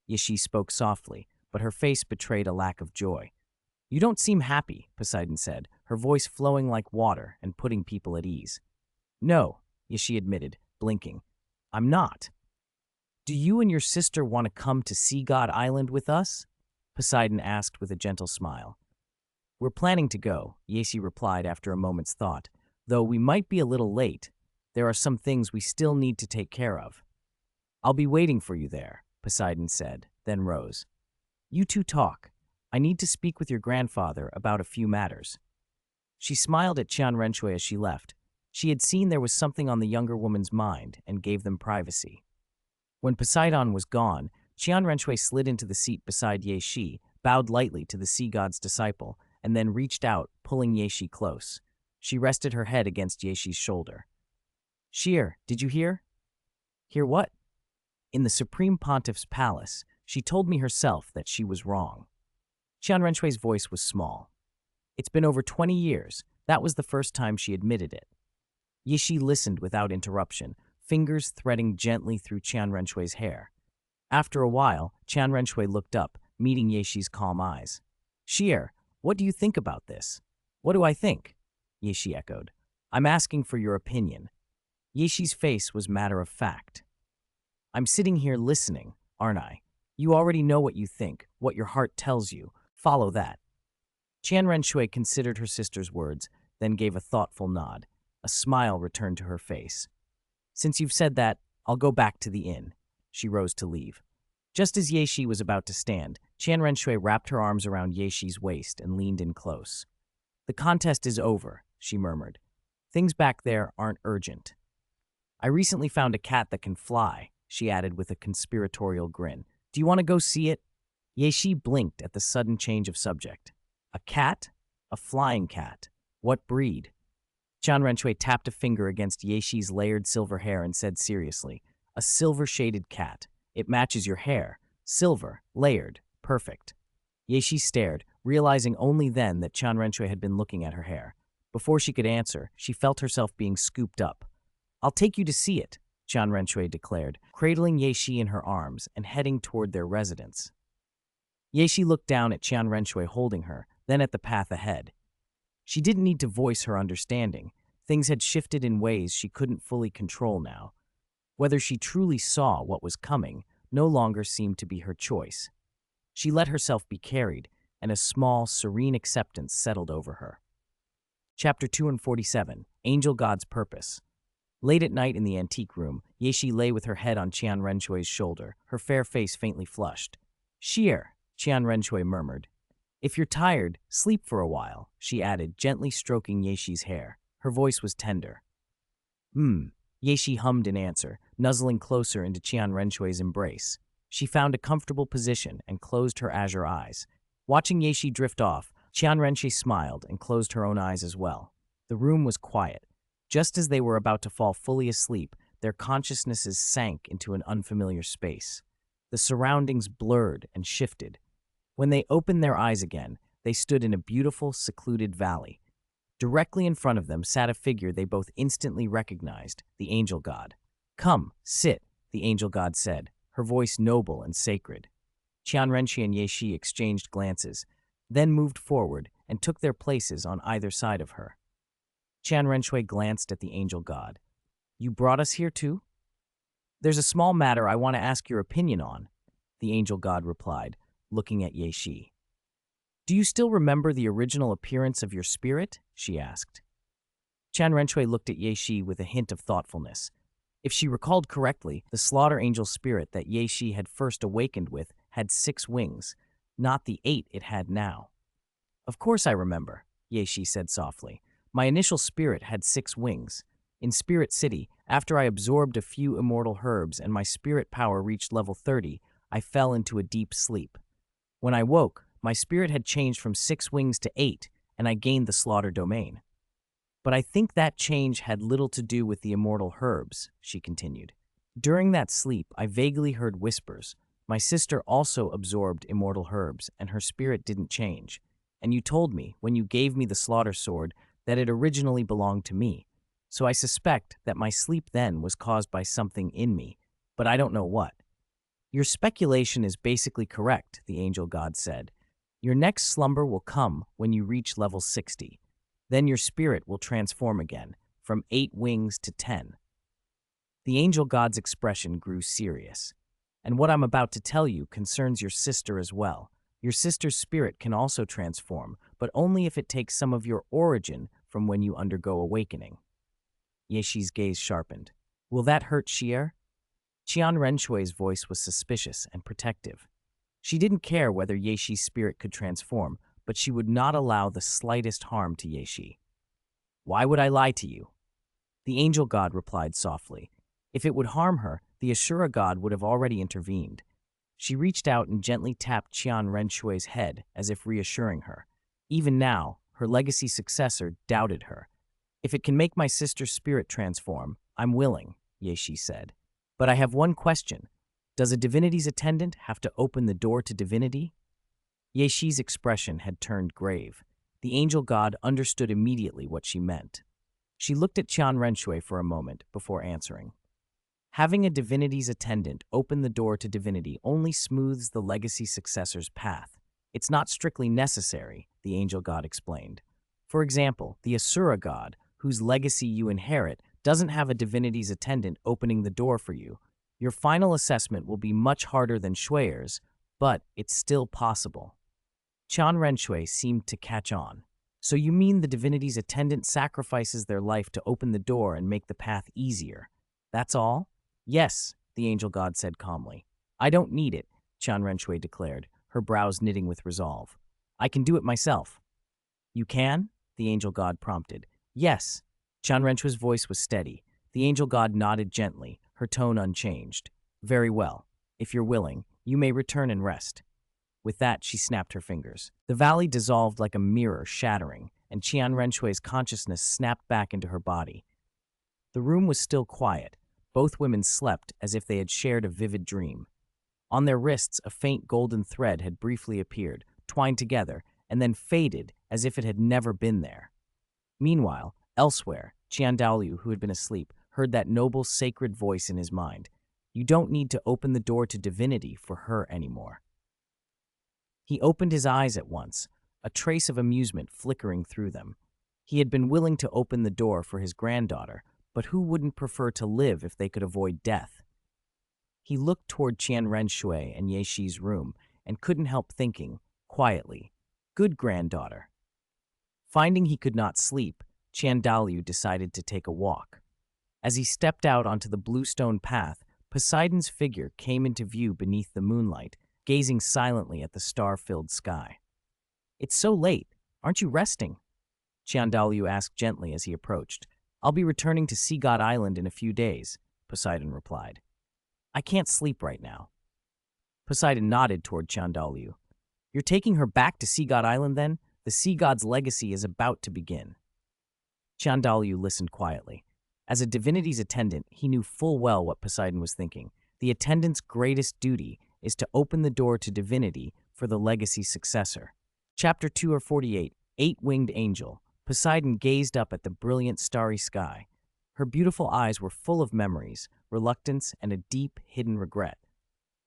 Yeshi spoke softly, but her face betrayed a lack of joy. "You don't seem happy," Poseidon said, her voice flowing like water and putting people at ease. "No," Yeshi admitted, blinking. "I'm not." "Do you and your sister want to come to Sea God Island with us?" Poseidon asked with a gentle smile. "We're planning to go," Yeshi replied after a moment's thought. "Though we might be a little late, there are some things we still need to take care of." "I'll be waiting for you there," Poseidon said, then rose. "You two talk. I need to speak with your grandfather about a few matters." She smiled at Qian Renshui as she left. She had seen there was something on the younger woman's mind and gave them privacy. When Poseidon was gone, Qian Renshui slid into the seat beside Yeshi, bowed lightly to the sea god's disciple, and then reached out, pulling Yeshi close. She rested her head against Yeshi's shoulder. "Sheer, did you hear?" "Hear what?" "In the Supreme Pontiff's palace, she told me herself that she was wrong." Qian Renshui's voice was small. "It's been over 20 years. That was the first time she admitted it." Yeshi listened without interruption, fingers threading gently through Qian Renshui's hair. After a while, Qian Renshui looked up, meeting Yeshi's calm eyes. "Sheer, what do you think about this?" "What do I think?" Yeshi echoed. "I'm asking for your opinion." Yeshi's face was matter of fact. "I'm sitting here listening, aren't I? You already know what you think, what your heart tells you. Follow that." Qian Renshui considered her sister's words, then gave a thoughtful nod. A smile returned to her face. "Since you've said that, I'll go back to the inn." She rose to leave. Just as Yeshi was about to stand, Qian Renshui wrapped her arms around Yeshi's waist and leaned in close. "The contest is over," she murmured. "Things back there aren't urgent." "I recently found a cat that can fly," she added with a conspiratorial grin. "Do you want to go see it?" Yeshi blinked at the sudden change of subject. "A cat? A flying cat? What breed?" Qian Renshui tapped a finger against Yeshi's layered silver hair and said seriously, "A silver-shaded cat. It matches your hair. Silver, layered, perfect." Yeshi stared, realizing only then that Qian Renshui had been looking at her hair. Before she could answer, she felt herself being scooped up. "I'll take you to see it," Qian Renshui declared, cradling Yeshi in her arms and heading toward their residence. Yeshi looked down at Qian Renshui holding her, then at the path ahead. She didn't need to voice her understanding. Things had shifted in ways she couldn't fully control now. Whether she truly saw what was coming no longer seemed to be her choice. She let herself be carried, and a small, serene acceptance settled over her. Chapter 247, Angel God's Purpose. Late at night in the antique room, Yeshi lay with her head on Qian Renshui's shoulder, her fair face faintly flushed. "Sheer," Qian Renshui murmured. "If you're tired, sleep for a while," she added, gently stroking Yeshi's hair. Her voice was tender. Yeshi hummed in answer, nuzzling closer into Qian Renshui's embrace. She found a comfortable position and closed her azure eyes. Watching Yeshi drift off, Qian Renshui smiled and closed her own eyes as well. The room was quiet. Just as they were about to fall fully asleep, their consciousnesses sank into an unfamiliar space. The surroundings blurred and shifted. When they opened their eyes again, they stood in a beautiful, secluded valley. Directly in front of them sat a figure they both instantly recognized, the angel god. "Come, sit," the angel god said, her voice noble and sacred. Qian Renshui and Yeshi exchanged glances, then moved forward and took their places on either side of her. Qian Renshui glanced at the angel god. "You brought us here too?" "There's a small matter I want to ask your opinion on," the angel god replied, looking at Yeshi. "Do you still remember the original appearance of your spirit?" she asked. Qian Renshui looked at Yeshi with a hint of thoughtfulness. If she recalled correctly, the slaughter angel spirit that Yeshi had first awakened with had 6 wings, not the 8 it had now. "Of course I remember." Ye said softly. My initial spirit had 6 wings. In Spirit City, after I absorbed a few immortal herbs and my spirit power reached level 30, I fell into a deep sleep. When I woke, my spirit had changed from 6 wings to 8, and I gained the slaughter domain. But I think that change had little to do with the immortal herbs, she continued. During that sleep, I vaguely heard whispers. My sister also absorbed immortal herbs, and her spirit didn't change. And you told me, when you gave me the slaughter sword, that it originally belonged to me. So I suspect that my sleep then was caused by something in me, but I don't know what. Your speculation is basically correct, the angel god said. Your next slumber will come when you reach level 60. Then your spirit will transform again, from 8 wings to 10. The angel god's expression grew serious. And what I'm about to tell you concerns your sister as well. Your sister's spirit can also transform, but only if it takes some of your origin from when you undergo awakening. Yexi's gaze sharpened. Will that hurt Xier? Qian Renshui's voice was suspicious and protective. She didn't care whether Yexi's spirit could transform, but she would not allow the slightest harm to Yexi. Why would I lie to you? The angel god replied softly. If it would harm her, the Ashura god would have already intervened. She reached out and gently tapped Qian Renshui's head as if reassuring her. Even now, her legacy successor doubted her. If it can make my sister's spirit transform, I'm willing, Yexi said. But I have one question. Does a divinity's attendant have to open the door to divinity? Yexi's expression had turned grave. The angel god understood immediately what she meant. She looked at Qian Renshui for a moment before answering. Having a divinity's attendant open the door to divinity only smooths the legacy successor's path. It's not strictly necessary, the angel god explained. For example, the Asura god, whose legacy you inherit, doesn't have a divinity's attendant opening the door for you. Your final assessment will be much harder than Shui's, but it's still possible. Qian Renshui seemed to catch on. So you mean the divinity's attendant sacrifices their life to open the door and make the path easier? That's all? Yes, the angel god said calmly. I don't need it, Qian Renshui declared, her brows knitting with resolve. I can do it myself. You can? The angel god prompted. Yes. Qian Renshui's voice was steady. The angel god nodded gently, her tone unchanged. Very well. If you're willing, you may return and rest. With that, she snapped her fingers. The valley dissolved like a mirror, shattering, and Qian Renshui's consciousness snapped back into her body. The room was still quiet. Both women slept as if they had shared a vivid dream. On their wrists, a faint golden thread had briefly appeared, twined together, and then faded as if it had never been there. Meanwhile, elsewhere, Qian Daoliu, who had been asleep, heard that noble, sacred voice in his mind. You don't need to open the door to divinity for her anymore. He opened his eyes at once, a trace of amusement flickering through them. He had been willing to open the door for his granddaughter, but who wouldn't prefer to live if they could avoid death? He looked toward Qian Renshui and Yexi's room and couldn't help thinking, quietly, good granddaughter. Finding he could not sleep, Qian Daoliu decided to take a walk. As he stepped out onto the bluestone path, Poseidon's figure came into view beneath the moonlight, gazing silently at the star-filled sky. It's so late. Aren't you resting? Qian Daoliu asked gently as he approached. I'll be returning to Sea God Island in a few days, Poseidon replied. I can't sleep right now. Poseidon nodded toward Qian Daoliu. You're taking her back to Sea God Island then? The sea god's legacy is about to begin. Qian Daoliu listened quietly. As a divinity's attendant, he knew full well what Poseidon was thinking. The attendant's greatest duty is to open the door to divinity for the legacy successor. Chapter 248, Eight-Winged Angel. Poseidon gazed up at the brilliant starry sky. Her beautiful eyes were full of memories, reluctance, and a deep, hidden regret.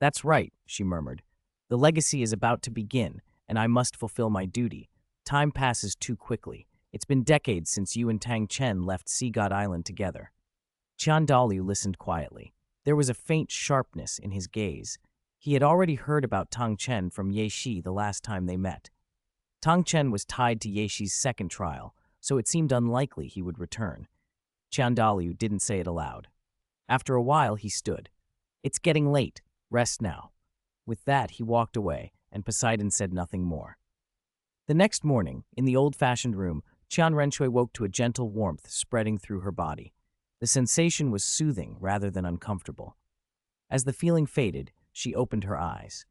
That's right, she murmured. The legacy is about to begin, and I must fulfill my duty. Time passes too quickly. It's been decades since you and Tang Chen left Sea God Island together. Qian Daoliu listened quietly. There was a faint sharpness in his gaze. He had already heard about Tang Chen from Yexi the last time they met. Tang Chen was tied to Yexi's second trial, so it seemed unlikely he would return. Qian Daoliu didn't say it aloud. After a while, he stood. It's getting late. Rest now. With that, he walked away, and Poseidon said nothing more. The next morning, in the old-fashioned room, Qian Renshui woke to a gentle warmth spreading through her body. The sensation was soothing rather than uncomfortable. As the feeling faded, she opened her eyes.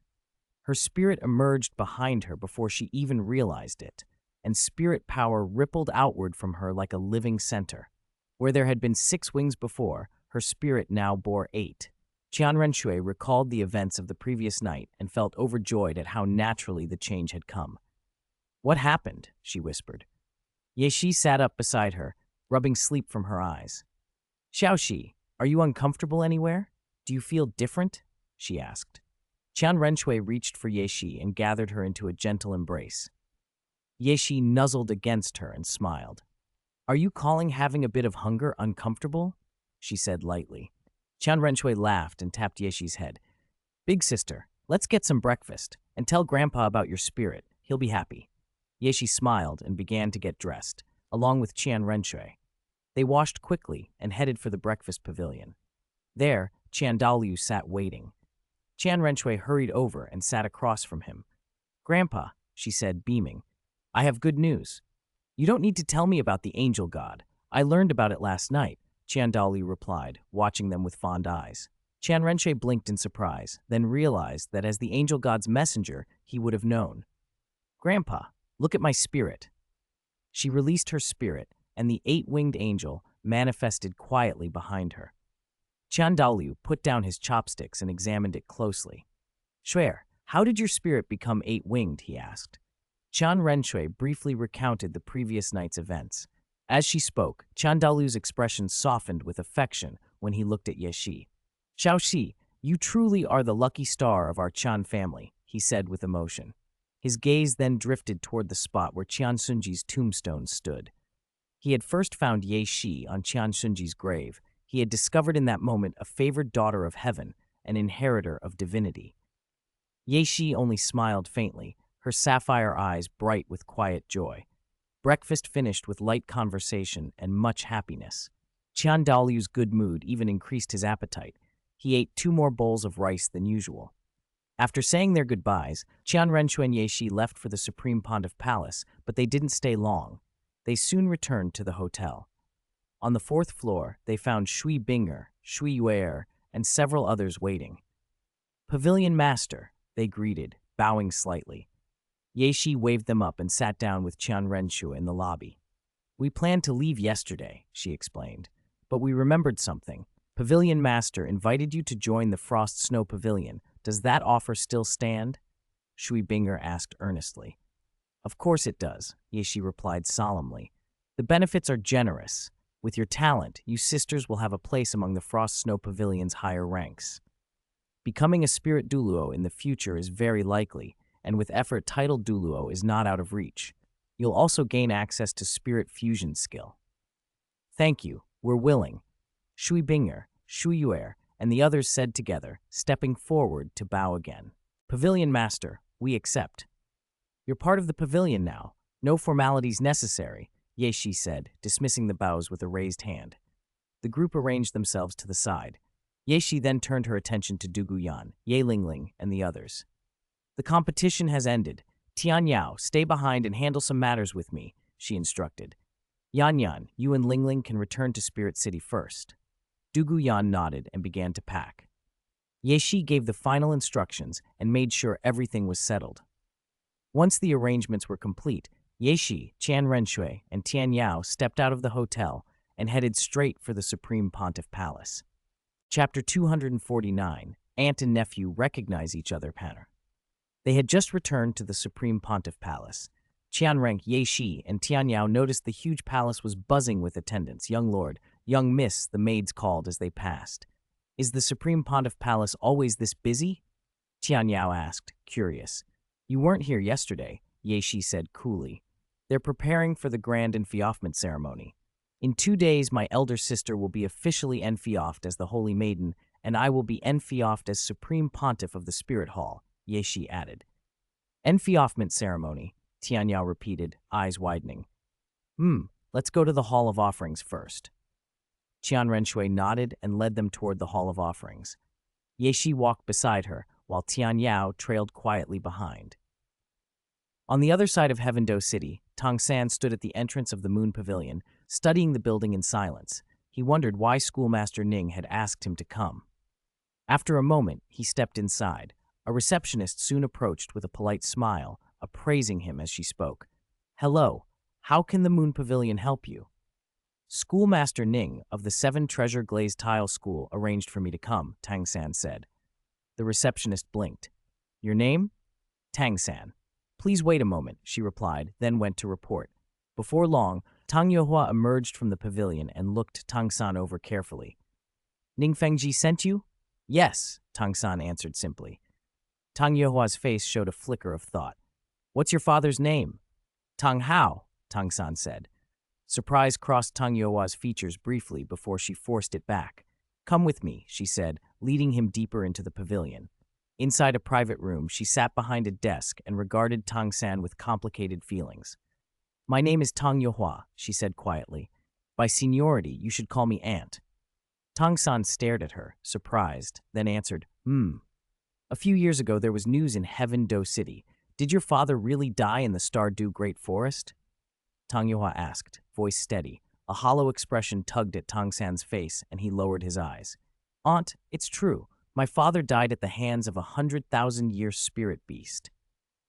Her spirit emerged behind her before she even realized it, and spirit power rippled outward from her like a living center. Where there had been 6 wings before, her spirit now bore 8. Qian Renshui recalled the events of the previous night and felt overjoyed at how naturally the change had come. "What happened?" she whispered. Ye Shi sat up beside her, rubbing sleep from her eyes. "Xiaoxi, are you uncomfortable anywhere? Do you feel different?" she asked. Qian Renshui reached for Ye Shi and gathered her into a gentle embrace. Ye Shi nuzzled against her and smiled. "Are you calling having a bit of hunger uncomfortable?" she said lightly. Qian Renshui laughed and tapped Ye Shi's head. "Big sister, let's get some breakfast and tell Grandpa about your spirit. He'll be happy." Ye Shi smiled and began to get dressed, along with Qian Renshui. They washed quickly and headed for the breakfast pavilion. There, Qian Daoliu sat waiting. Qian Renshui hurried over and sat across from him. "Grandpa," she said, beaming, "I have good news. You don't need to tell me about the angel god. I learned about it last night," Qian Daoliu replied, watching them with fond eyes. Qian Renshui blinked in surprise, then realized that as the angel god's messenger, he would have known. "Grandpa, look at my spirit." She released her spirit, and the 8-winged angel manifested quietly behind her. Qian Daoliu put down his chopsticks and examined it closely. "Shuer, how did your spirit become 8-winged?" he asked. Qian Renshui briefly recounted the previous night's events. As she spoke, Qian Daoliu's expression softened with affection when he looked at Ye Shi. "Xiaoxi, you truly are the lucky star of our Qian family," he said with emotion. His gaze then drifted toward the spot where Qian Sunji's tombstone stood. He had first found Ye Shi on Qian Sunji's grave. He had discovered in that moment a favored daughter of heaven, an inheritor of divinity. Ye Shi only smiled faintly, her sapphire eyes bright with quiet joy. Breakfast finished with light conversation and much happiness. Qian Daoliu's good mood even increased his appetite. He ate 2 more bowls of rice than usual. After saying their goodbyes, Qian Renshui and Ye Shi left for the Supreme Pontiff Palace, but they didn't stay long. They soon returned to the hotel. On the 4th floor, they found Shui Binger, Shui Yuer, and several others waiting. "Pavilion Master," they greeted, bowing slightly. Ye Shi waved them up and sat down with Qian Renshui in the lobby. "We planned to leave yesterday," she explained, "but we remembered something. Pavilion Master invited you to join the Frost Snow Pavilion. Does that offer still stand?" Shui Binger asked earnestly. "Of course it does," Ye Shi replied solemnly. "The benefits are generous. With your talent, you sisters will have a place among the Frost Snow Pavilion's higher ranks. Becoming a spirit Douluo in the future is very likely, and with effort titled Douluo is not out of reach. You'll also gain access to spirit fusion skill." "Thank you, we're willing," Shui Binger, Shui Yuer, and the others said together, stepping forward to bow again. "Pavilion Master, we accept." "You're part of the pavilion now. No formalities necessary," Ye Shi said, dismissing the bows with a raised hand. The group arranged themselves to the side. Ye Shi then turned her attention to Du Guyan, Ye Lingling, and the others. "The competition has ended. Tian Yao, stay behind and handle some matters with me," she instructed. "Yan Yan, you and Lingling can return to Spirit City first." Du Guyan nodded and began to pack. Ye Shi gave the final instructions and made sure everything was settled. Once the arrangements were complete, Ye Shi, Qian Renshui, and Tian Yao stepped out of the hotel and headed straight for the Supreme Pontiff Palace. Chapter 249, Aunt and Nephew Recognize Each Other Panner. They had just returned to the Supreme Pontiff Palace. Qian Renk, Ye Shi, and Tian Yao noticed the huge palace was buzzing with attendants. "Young lord, young miss," the maids called as they passed. "Is the Supreme Pontiff Palace always this busy?" Tian Yao asked, curious. "You weren't here yesterday," Ye Shi said coolly. "They're preparing for the grand enfeoffment ceremony. In 2 days, my elder sister will be officially enfeoffed as the Holy Maiden, and I will be enfeoffed as Supreme Pontiff of the Spirit Hall," Ye Shi added. "Enfeoffment ceremony," Tian Yao repeated, eyes widening. Let's go to the Hall of Offerings first." Qian Renshui nodded and led them toward the Hall of Offerings. Ye Shi walked beside her, while Tian Yao trailed quietly behind. On the other side of Heaven-Do City, Tang San stood at the entrance of the Moon Pavilion, studying the building in silence. He wondered why Schoolmaster Ning had asked him to come. After a moment, he stepped inside. A receptionist soon approached with a polite smile, appraising him as she spoke. "Hello, how can the Moon Pavilion help you?" "Schoolmaster Ning of the 7 Treasure Glazed Tile School arranged for me to come," Tang San said. The receptionist blinked. "Your name?" "Tang San." "Please wait a moment," she replied, then went to report. Before long, Tang Yuehua emerged from the pavilion and looked Tang San over carefully. "Ning Fengji sent you?" "Yes," Tang San answered simply. Tang Yuehua's face showed a flicker of thought. "What's your father's name?" "Tang Hao," Tang San said. Surprise crossed Tang Yuehua's features briefly before she forced it back. "Come with me," she said, leading him deeper into the pavilion. Inside a private room, she sat behind a desk and regarded Tang San with complicated feelings. "My name is Tang Yuehua," she said quietly. "By seniority, you should call me Aunt." Tang San stared at her, surprised, then answered, "A few years ago there was news in Heaven-Do City. Did your father really die in the Stardew Great Forest?" Tang Yuehua asked, voice steady. A hollow expression tugged at Tang San's face, and he lowered his eyes. "Aunt, it's true. My father died at the hands of a 100,000-year spirit beast.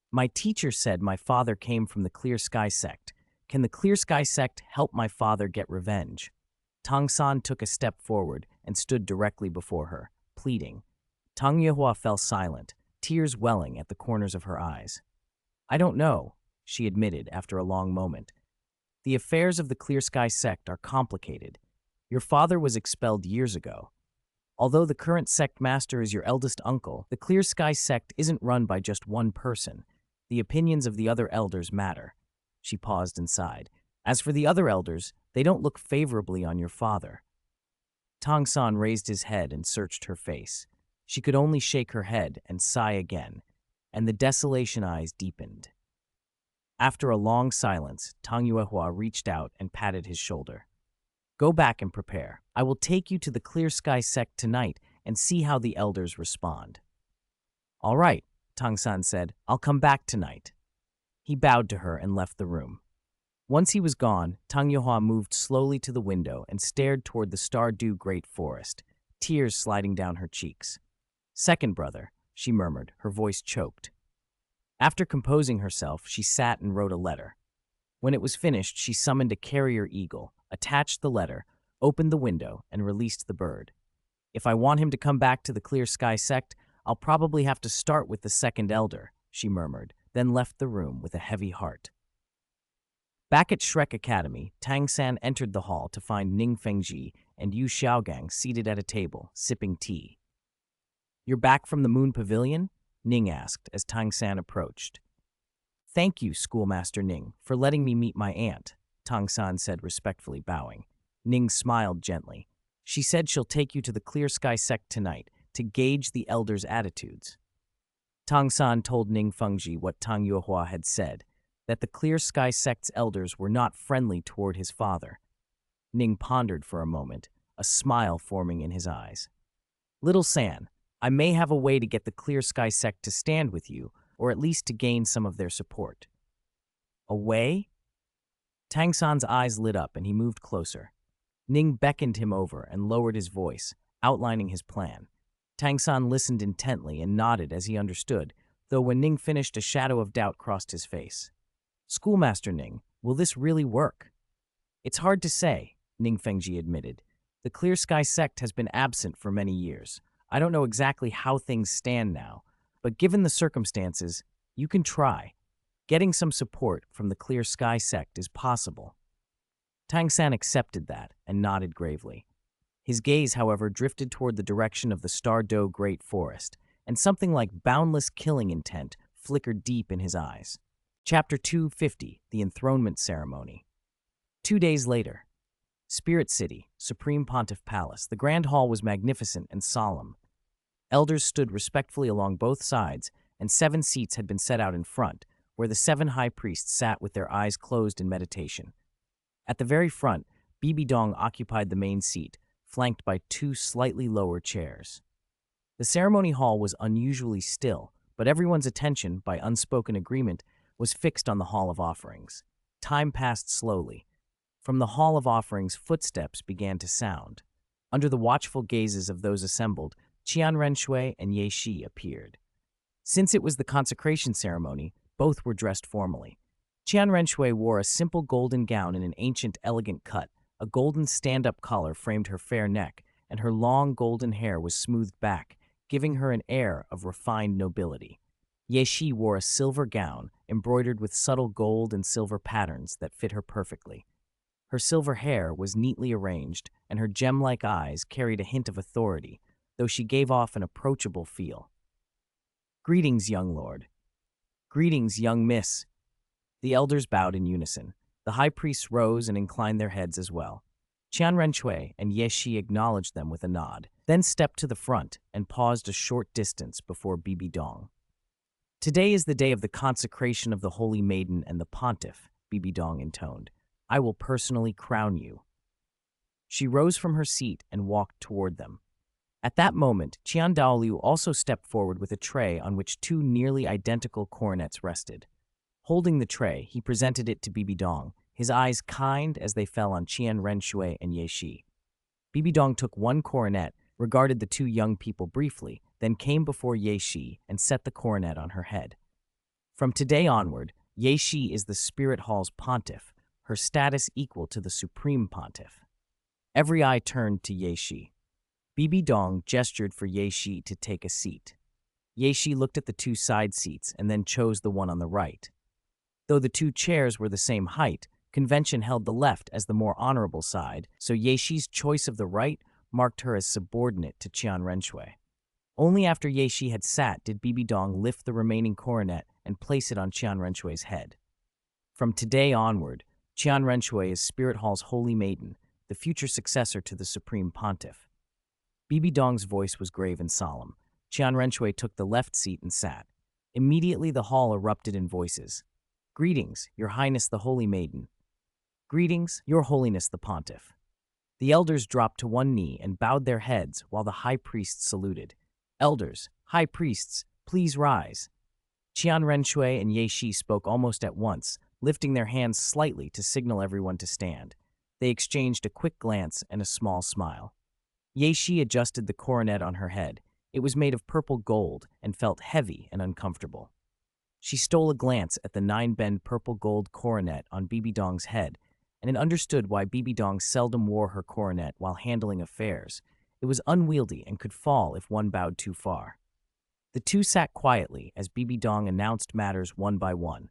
My teacher said my father came from the Clear Sky sect. Can the Clear Sky sect help my father get revenge?" Tang San took a step forward and stood directly before her, pleading. Tang Yuehua fell silent, tears welling at the corners of her eyes. "I don't know," she admitted after a long moment. "The affairs of the Clear Sky sect are complicated. Your father was expelled years ago. Although the current sect master is your eldest uncle, the Clear Sky sect isn't run by just one person. The opinions of the other elders matter." She paused and sighed. "As for the other elders, they don't look favorably on your father." Tang San raised his head and searched her face. She could only shake her head and sigh again, and the desolation eyes deepened. After a long silence, Tang Yuehua reached out and patted his shoulder. "Go back and prepare. I will take you to the Clear Sky sect tonight and see how the elders respond." "All right," Tang San said. "I'll come back tonight." He bowed to her and left the room. Once he was gone, Tang Yuehua moved slowly to the window and stared toward the Stardew Great Forest, tears sliding down her cheeks. "Second brother," she murmured, her voice choked. After composing herself, she sat and wrote a letter. When it was finished, she summoned a carrier eagle, attached the letter, opened the window, and released the bird. "If I want him to come back to the Clear Sky sect, I'll probably have to start with the second elder," she murmured, then left the room with a heavy heart. Back at Shrek Academy, Tang San entered the hall to find Ning Fengji and Yu Xiaogang seated at a table, sipping tea. "You're back from the Moon Pavilion?" Ning asked as Tang San approached. "Thank you, Schoolmaster Ning, for letting me meet my aunt," Tang San said respectfully, bowing. Ning smiled gently. "She said she'll take you to the Clear Sky sect tonight to gauge the elders' attitudes." Tang San told Ning Fengji what Tang Yuehua had said, that the Clear Sky sect's elders were not friendly toward his father. Ning pondered for a moment, a smile forming in his eyes. "Little San, I may have a way to get the Clear Sky sect to stand with you, or at least to gain some of their support." "A way?" Tang San's eyes lit up and he moved closer. Ning beckoned him over and lowered his voice, outlining his plan. Tang San listened intently and nodded as he understood, though when Ning finished, a shadow of doubt crossed his face. "Schoolmaster Ning, will this really work?" "It's hard to say," Ning Fengji admitted. "The Clear Sky sect has been absent for many years. I don't know exactly how things stand now, but given the circumstances, you can try. Getting some support from the Clear Sky sect is possible." Tang San accepted that and nodded gravely. His gaze, however, drifted toward the direction of the Stardew Great Forest, and something like boundless killing intent flickered deep in his eyes. Chapter 250, The Enthronement Ceremony. 2 days later. Spirit City, Supreme Pontiff Palace. The Grand Hall was magnificent and solemn. Elders stood respectfully along both sides, and 7 seats had been set out in front, where the 7 high priests sat with their eyes closed in meditation. At the very front, Bibi Dong occupied the main seat, flanked by 2 slightly lower chairs. The ceremony hall was unusually still, but everyone's attention, by unspoken agreement, was fixed on the Hall of Offerings. Time passed slowly. From the Hall of Offerings, footsteps began to sound. Under the watchful gazes of those assembled, Qian Renshui and Ye Shi appeared. Since it was the consecration ceremony, both were dressed formally. Qian Renshui wore a simple golden gown in an ancient, elegant cut. A golden stand-up collar framed her fair neck, and her long golden hair was smoothed back, giving her an air of refined nobility. Ye Shi wore a silver gown, embroidered with subtle gold and silver patterns that fit her perfectly. Her silver hair was neatly arranged, and her gem-like eyes carried a hint of authority, though she gave off an approachable feel. "Greetings, young lord." "Greetings, young miss." The elders bowed in unison. The high priests rose and inclined their heads as well. Qian Renshui and Ye Shi acknowledged them with a nod, then stepped to the front and paused a short distance before Bibi Dong. "Today is the day of the consecration of the Holy Maiden and the Pontiff," Bibi Dong intoned. "I will personally crown you." She rose from her seat and walked toward them. At that moment, Qian Daoliu also stepped forward with a tray on which two nearly identical coronets rested. Holding the tray, he presented it to Bibi Dong, his eyes kind as they fell on Qian Renshui and Ye Shi. Bibi Dong took one coronet, regarded the two young people briefly, then came before Ye Shi and set the coronet on her head. From today onward, Ye Shi is the Spirit Hall's pontiff, her status equal to the Supreme Pontiff. Every eye turned to Ye Shi. Bibi Dong gestured for Ye Shi to take a seat. Ye Shi looked at the two side seats and then chose the one on the right. Though the two chairs were the same height, convention held the left as the more honorable side, so Ye Shi's choice of the right marked her as subordinate to Qian Renshui. Only after Ye Shi had sat did Bibi Dong lift the remaining coronet and place it on Qian Renshui's head. From today onward, Qian Renshui is Spirit Hall's Holy Maiden, the future successor to the Supreme Pontiff. Bibi Dong's voice was grave and solemn. Qian Renshui took the left seat and sat. Immediately the hall erupted in voices. "Greetings, Your Highness the Holy Maiden." "Greetings, Your Holiness the Pontiff." The elders dropped to one knee and bowed their heads while the high priests saluted. "Elders, high priests, please rise." Qian Renshui and Ye Shi spoke almost at once, lifting their hands slightly to signal everyone to stand. They exchanged a quick glance and a small smile. Ye Shi adjusted the coronet on her head. It was made of purple gold and felt heavy and uncomfortable. She stole a glance at the nine-bend purple gold coronet on Bibi Dong's head, and understood why Bibi Dong seldom wore her coronet while handling affairs. It was unwieldy and could fall if one bowed too far. The two sat quietly as Bibi Dong announced matters one by one.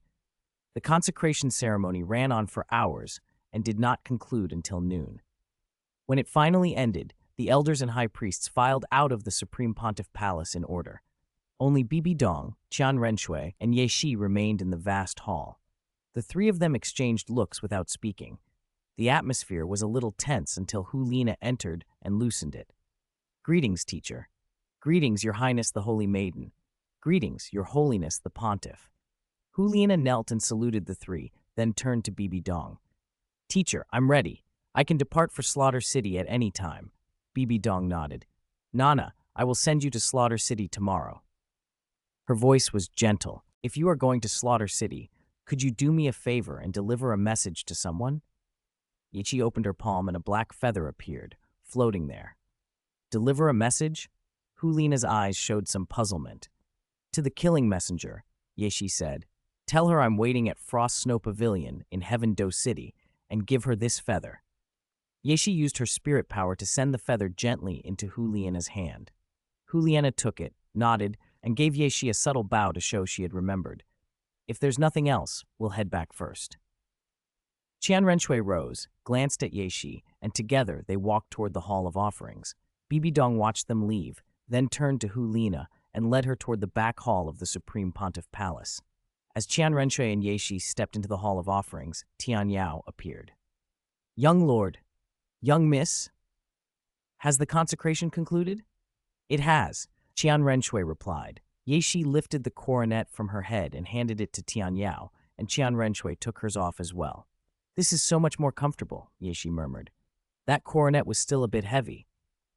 The consecration ceremony ran on for hours and did not conclude until noon. When it finally ended, the elders and high priests filed out of the Supreme Pontiff Palace in order. Only Bibi Dong, Qian Renshui, and Ye Shi remained in the vast hall. The three of them exchanged looks without speaking. The atmosphere was a little tense until Hu Lina entered and loosened it. "Greetings, teacher." "Greetings, Your Highness the Holy Maiden." "Greetings, Your Holiness the Pontiff." Hu Lina knelt and saluted the three, then turned to Bibi Dong. "Teacher, I'm ready. I can depart for Slaughter City at any time." Bibi Dong nodded. "Nana, I will send you to Slaughter City tomorrow." Her voice was gentle. "If you are going to Slaughter City, could you do me a favor and deliver a message to someone?" Ye Shi opened her palm and a black feather appeared, floating there. "Deliver a message?" Hu Lina's eyes showed some puzzlement. "To the killing messenger," Ye Shi said. "Tell her I'm waiting at Frost Snow Pavilion in Heaven Do City, and give her this feather." Ye Shi used her spirit power to send the feather gently into Hu Lina's hand. Hu Lina took it, nodded, and gave Ye Shi a subtle bow to show she had remembered. "If there's nothing else, we'll head back first." Qian Renshui rose, glanced at Ye Shi, and together they walked toward the Hall of Offerings. Bibi Dong watched them leave, then turned to Hu Lina and led her toward the back hall of the Supreme Pontiff Palace. As Qian Renshui and Ye Shi stepped into the Hall of Offerings, Tian Yao appeared. "Young lord, young miss, has the consecration concluded?" "It has," Qian Renshui replied. Ye Shi lifted the coronet from her head and handed it to Tian Yao, and Qian Renshui took hers off as well. "This is so much more comfortable," Ye Shi murmured. "That coronet was still a bit heavy."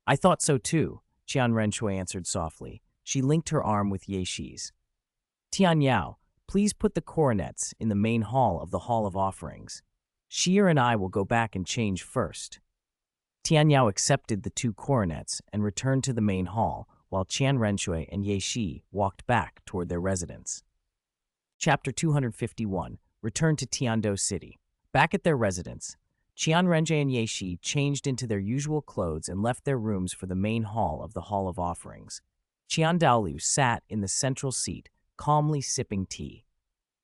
"I thought so too," Qian Renshui answered softly. She linked her arm with Ye Shi's. "Tian Yao, Please put the coronets in the main hall of the Hall of Offerings. Shir and I will go back and change first. Tian Yao accepted the 2 coronets and returned to the main hall, while Qian Renshui and Ye Shi walked back toward their residence. Chapter 251. Return to Tiando City. Back at their residence, Qian Renjie and Ye Shi changed into their usual clothes and left their rooms for the main hall of the Hall of Offerings. Qian Daoliu sat in the central seat, calmly sipping tea.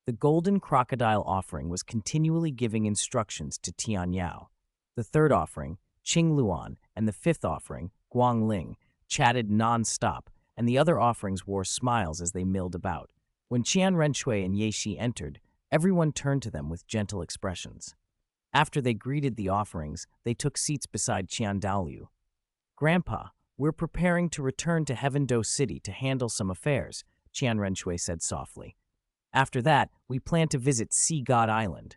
The golden crocodile offering was continually giving instructions to Tian Yao. The 3rd offering, Qing Luan, and the 5th offering, Guang Ling, chatted non-stop, and the other offerings wore smiles as they milled about. When Qian Renshui and Ye Shi entered, everyone turned to them with gentle expressions. After they greeted the offerings, they took seats beside Qian Daoliu. "Grandpa, we're preparing to return to Heaven Do City to handle some affairs," Qian Renshui said softly. "After that, we plan to visit Sea God Island."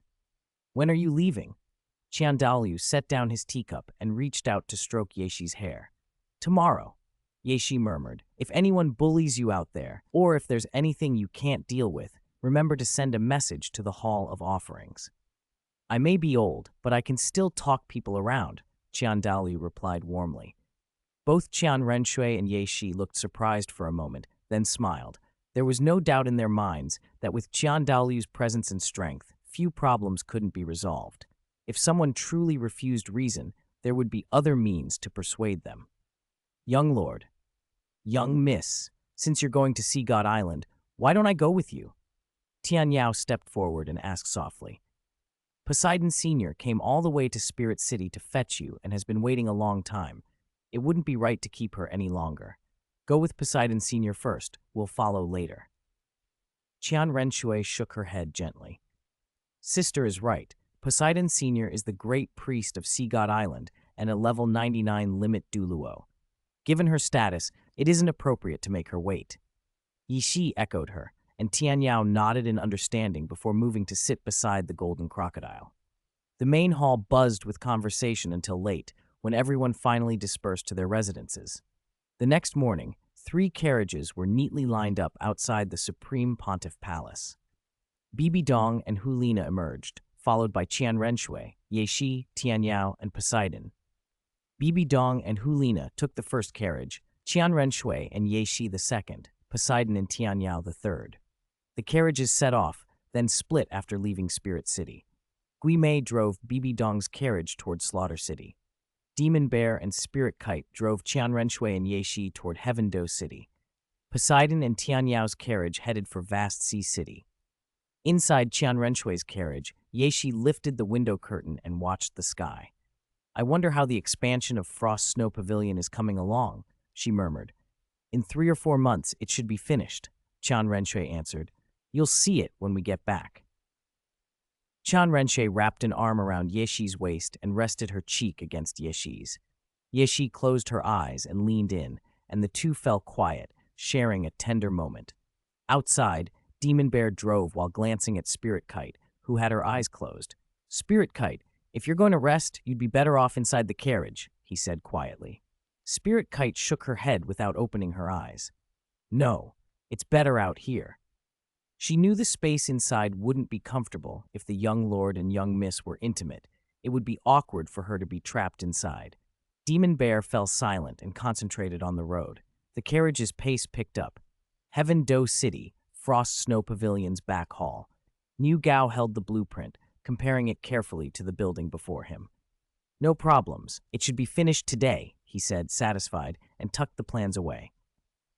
"When are you leaving?" Qian Daoliu set down his teacup and reached out to stroke Ye Shi's hair. "Tomorrow," Ye Shi murmured. "If anyone bullies you out there, or if there's anything you can't deal with, remember to send a message to the Hall of Offerings." "I may be old, but I can still talk people around," Qian Daoliu replied warmly. Both Qian Renshui and Ye Shi looked surprised for a moment, then smiled. There was no doubt in their minds that with Qian Daoliu's presence and strength, few problems couldn't be resolved. If someone truly refused reason, there would be other means to persuade them. "Young lord, young miss, since you're going to Sea God Island, why don't I go with you?" Tian Yao stepped forward and asked softly. "Poseidon Sr. came all the way to Spirit City to fetch you and has been waiting a long time. It wouldn't be right to keep her any longer. Go with Poseidon Sr. first, we'll follow later." Qian Renshui shook her head gently. "Sister is right. Poseidon Sr. is the great priest of Sea God Island and a level 99 limit Douluo. Given her status, it isn't appropriate to make her wait." Ye Shi echoed her, and Tian Yao nodded in understanding before moving to sit beside the golden crocodile. The main hall buzzed with conversation until late, when everyone finally dispersed to their residences. The next morning, 3 carriages were neatly lined up outside the Supreme Pontiff Palace. Bibi Dong and Hu Lina emerged, followed by Qian Renshui, Ye Shi, Tian Yao, and Poseidon. Bibi Dong and Hu Lina took the first carriage, Qian Renshui and Ye Shi the second, Poseidon and Tian Yao the third. The carriages set off, then split after leaving Spirit City. Gui Mei drove Bibi Dong's carriage toward Slaughter City. Demon Bear and Spirit Kite drove Qian Renshui and Ye Shi toward Heaven Do City. Poseidon and Tian Yao's carriage headed for Vast Sea City. Inside Qian Renshui's carriage, Ye Shi lifted the window curtain and watched the sky. "I wonder how the expansion of Frost Snow Pavilion is coming along," she murmured. "In 3 or 4 months, it should be finished," Qian Renshui answered. "You'll see it when we get back." Qian Renshui wrapped an arm around Ye Shi's waist and rested her cheek against Ye Shi's. Ye Shi closed her eyes and leaned in, and the two fell quiet, sharing a tender moment. Outside, Demon Bear drove while glancing at Spirit Kite, who had her eyes closed. "Spirit Kite, if you're going to rest, you'd be better off inside the carriage," he said quietly. Spirit Kite shook her head without opening her eyes. "No, it's better out here." She knew the space inside wouldn't be comfortable if the young lord and young miss were intimate. It would be awkward for her to be trapped inside. Demon Bear fell silent and concentrated on the road. The carriage's pace picked up. Heaven Do City, Frost Snow Pavilion's back hall. Niu Gao held the blueprint, comparing it carefully to the building before him. "No problems. It should be finished today," he said, satisfied, and tucked the plans away.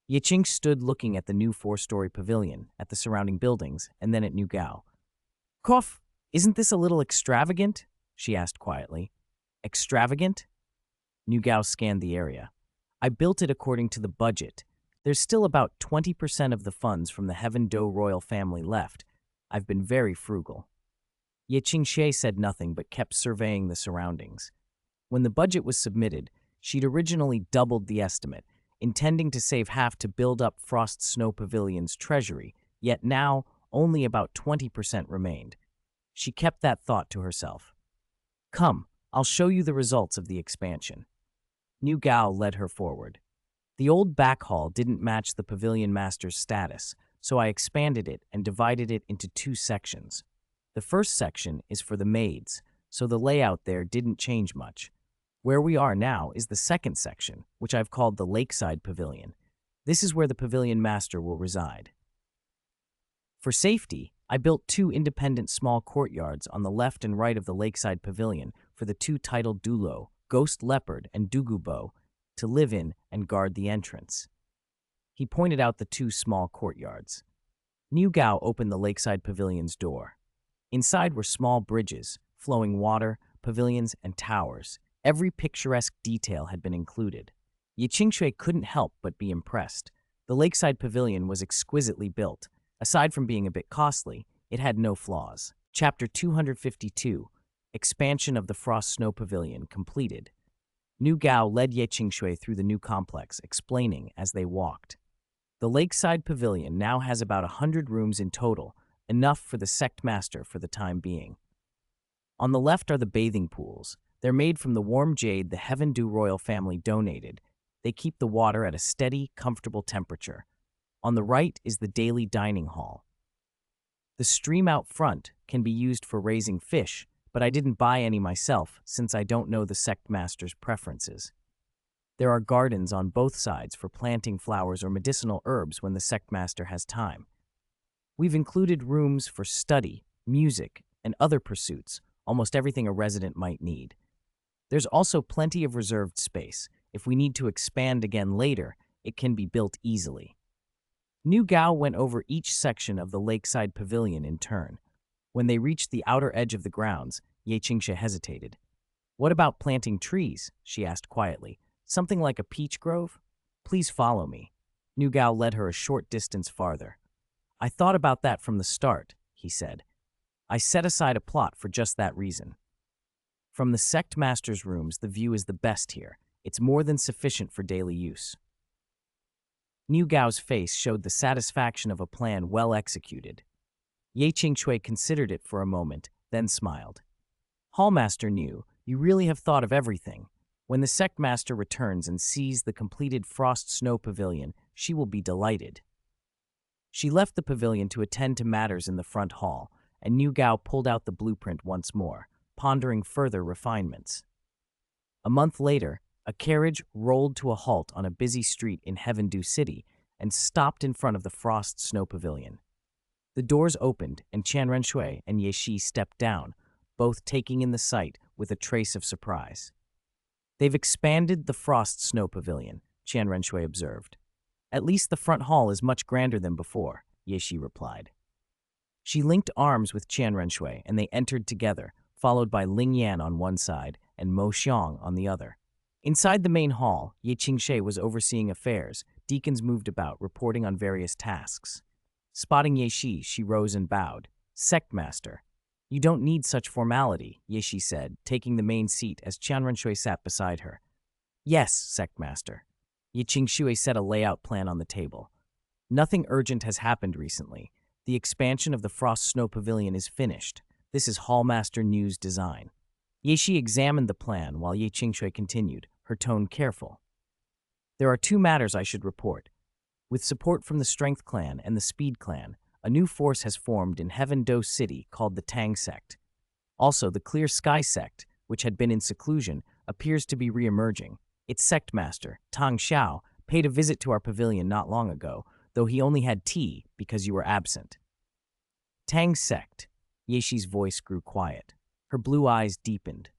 Yiqing stood looking at the new 4-story pavilion, at the surrounding buildings, and then at Niu Gao. "Kof, isn't this a little extravagant?" she asked quietly. "Extravagant?" Niu Gao scanned the area. "I built it according to the budget. There's still about 20% of the funds from the Heaven Do royal family left. I've been very frugal." Yiqing Xie said nothing but kept surveying the surroundings. When the budget was submitted, she'd originally doubled the estimate, intending to save half to build up Frost Snow Pavilion's treasury, yet now only about 20% remained. She kept that thought to herself. "Come, I'll show you the results of the expansion." Niu Gao led her forward. The old back hall didn't match the pavilion master's status, so I expanded it and divided it into two sections. The first section is for the maids, so the layout there didn't change much. Where we are now is the second section, which I've called the Lakeside Pavilion. This is where the pavilion master will reside. For safety, I built two independent small courtyards on the left and right of the Lakeside Pavilion for the two titled Douluo, Ghost Leopard and Dugubo, to live in and guard the entrance. He pointed out the two small courtyards. Niu Gao opened the Lakeside Pavilion's door. Inside were small bridges, flowing water, pavilions, and towers. Every picturesque detail had been included. Ye Qingshui couldn't help but be impressed. The Lakeside Pavilion was exquisitely built. Aside from being a bit costly, it had no flaws. Chapter 252, Expansion of the Frost Snow Pavilion, completed. Niu Gao led Ye Qingshui through the new complex, explaining as they walked. The Lakeside Pavilion now has about 100 rooms in total, enough for the sect master for the time being. On the left are the bathing pools. They're made from the warm jade the Heaven Dew royal family donated. They keep the water at a steady, comfortable temperature. On the right is the daily dining hall. The stream out front can be used for raising fish, but I didn't buy any myself since I don't know the sect master's preferences. There are gardens on both sides for planting flowers or medicinal herbs when the sect master has time. We've included rooms for study, music, and other pursuits, almost everything a resident might need. There's also plenty of reserved space. If we need to expand again later, it can be built easily. Niu Gao went over each section of the Lakeside Pavilion in turn. When they reached the outer edge of the grounds, Ye Qingshui hesitated. "What about planting trees?" she asked quietly. "Something like a peach grove? Please follow me." Niu Gao led her a short distance farther. "I thought about that from the start," he said. "I set aside a plot for just that reason. From the sect master's rooms, the view is the best here. It's more than sufficient for daily use." Niu Gao's face showed the satisfaction of a plan well executed. Ye Qingshui considered it for a moment, then smiled. "Hallmaster Niu, you really have thought of everything. When the sect master returns and sees the completed Frost Snow Pavilion, she will be delighted." She left the pavilion to attend to matters in the front hall, and Niu Gao pulled out the blueprint once more, pondering further refinements. A month later, a carriage rolled to a halt on a busy street in Heaven Dew City and stopped in front of the Frost Snow Pavilion. The doors opened, and Qian Renshui and Ye Shi stepped down, both taking in the sight with a trace of surprise. "They've expanded the Frost Snow Pavilion," Qian Renshui observed. "At least the front hall is much grander than before," Ye Shi replied. She linked arms with Qian Renshui, and they entered together, followed by Ling Yan on one side and Mo Xiang on the other. Inside the main hall, Ye Qingshui was overseeing affairs. Deacons moved about, reporting on various tasks. Spotting Ye Shi, she rose and bowed. "Sect Master." "You don't need such formality," Ye Shi said, taking the main seat as Qian Renshui sat beside her. "Yes, Sect Master." Ye Qingshui set a layout plan on the table. "Nothing urgent has happened recently. The expansion of the Frost Snow Pavilion is finished. This is Hallmaster Niu's design." Ye Shi examined the plan while Ye Qingshui continued, her tone careful. "There are two matters I should report. With support from the Strength Clan and the Speed Clan, a new force has formed in Heaven Dew City called the Tang Sect. Also, the Clear Sky Sect, which had been in seclusion, appears to be re-emerging. Its sect master, Tang Hao, paid a visit to our pavilion not long ago, though he only had tea because you were absent." "Tang Sect." Ye Shi's voice grew quiet. Her blue eyes deepened.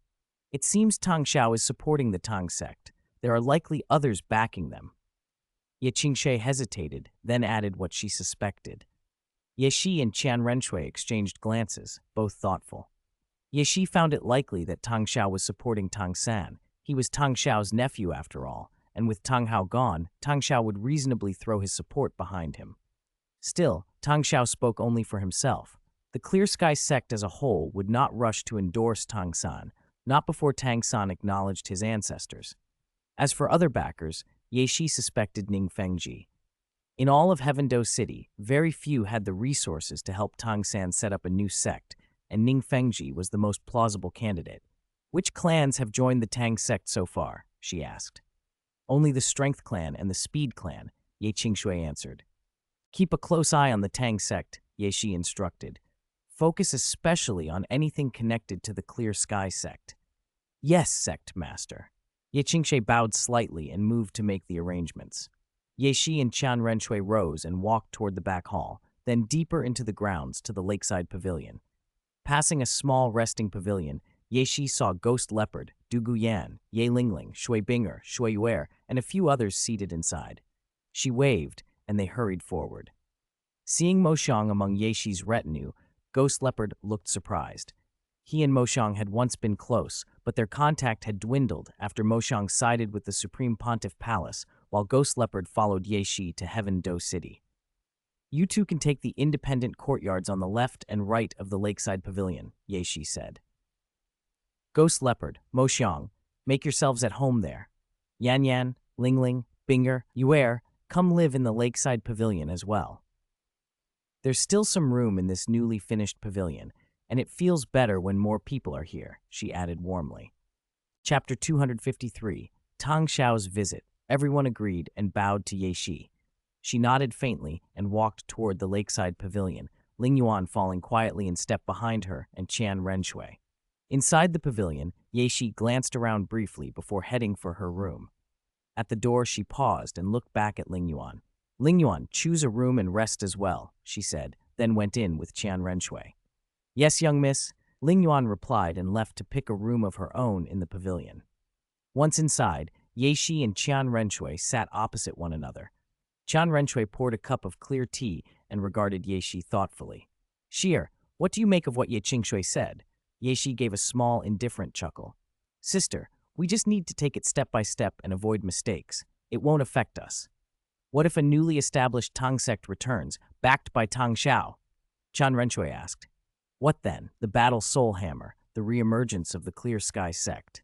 "It seems Tang Hao is supporting the Tang Sect. There are likely others backing them." Ye Qingshui hesitated, then added what she suspected. Ye Shi and Qian Renshui exchanged glances, both thoughtful. Ye Shi found it likely that Tang Hao was supporting Tang San. He was Tang Xiao's nephew after all, and with Tang Hao gone, Tang Xiao would reasonably throw his support behind him. Still, Tang Xiao spoke only for himself. The Clear Sky Sect as a whole would not rush to endorse Tang San, not before Tang San acknowledged his ancestors. As for other backers, Ye Shi suspected Ning Fengji. In all of Heaven Dew City, very few had the resources to help Tang San set up a new sect, and Ning Fengji was the most plausible candidate. "Which clans have joined the Tang Sect so far?" she asked. "Only the Strength Clan and the Speed Clan," Ye Qingshui answered. Keep a close eye on the Tang sect, Ye Shi instructed. Focus especially on anything connected to the Clear Sky sect. Yes, sect master. Ye Qingshui bowed slightly and moved to make the arrangements. Ye Shi and Qian Renshui rose and walked toward the back hall, then deeper into the grounds to the lakeside pavilion. Passing a small resting pavilion, Ye Shi saw Ghost Leopard, Du Guyan, Ye Lingling, Shui Binger, Shui Yuer, and a few others seated inside. She waved, and they hurried forward. Seeing Mo Xiang among Ye Shi's retinue, Ghost Leopard looked surprised. He and Mo Xiang had once been close, but their contact had dwindled after Mo Xiang sided with the Supreme Pontiff Palace, while Ghost Leopard followed Ye Shi to Heaven Do City. You two can take the independent courtyards on the left and right of the lakeside pavilion, Ye Shi said. Ghost Leopard, Mo Xiang, make yourselves at home there. Yan Yan, Ling Ling, Binger, Yuer, come live in the lakeside pavilion as well. There's still some room in this newly finished pavilion, and it feels better when more people are here, she added warmly. Chapter 253, Tang Xiao's Visit. Everyone agreed and bowed to Ye Shi. She nodded faintly and walked toward the lakeside pavilion, Ling Yuan falling quietly in step behind her and Qian Renshui. Inside the pavilion, Ye Shi glanced around briefly before heading for her room. At the door, she paused and looked back at Ling Yuan. Ling Yuan, choose a room and rest as well, she said, then went in with Qian Renshui. Yes, young miss, Ling Yuan replied and left to pick a room of her own in the pavilion. Once inside, Ye Shi and Qian Renshui sat opposite one another. Qian Renshui poured a cup of clear tea and regarded Ye Shi thoughtfully. Shier, what do you make of what Ye Qingshui said? Ye Shi gave a small, indifferent chuckle. Sister, we just need to take it step by step and avoid mistakes. It won't affect us. What if a newly established Tang sect returns, backed by Tang Xiao? Qian Renshui asked. What then? The Battle Soul Hammer, the reemergence of the Clear Sky sect.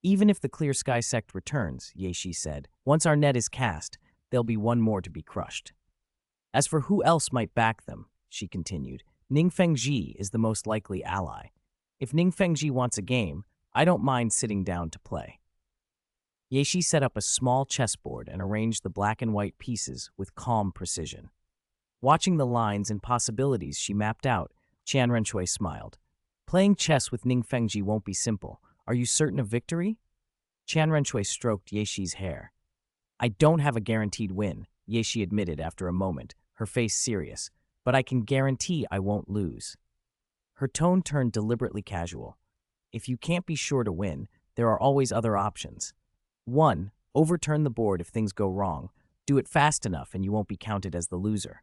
Even if the Clear Sky sect returns, Ye Shi said, once our net is cast, there'll be one more to be crushed. As for who else might back them, she continued, Ning Fengji is the most likely ally. If Ning Fengji wants a game, I don't mind sitting down to play. Ye Shi set up a small chessboard and arranged the black and white pieces with calm precision. Watching the lines and possibilities she mapped out, Qian Renshui smiled. Playing chess with Ning Fengji won't be simple. Are you certain of victory? Qian Renshui stroked Ye Shi's hair. I don't have a guaranteed win, Ye Shi admitted after a moment, her face serious, but I can guarantee I won't lose. Her tone turned deliberately casual. If you can't be sure to win, there are always other options. 1. Overturn the board if things go wrong. Do it fast enough and you won't be counted as the loser.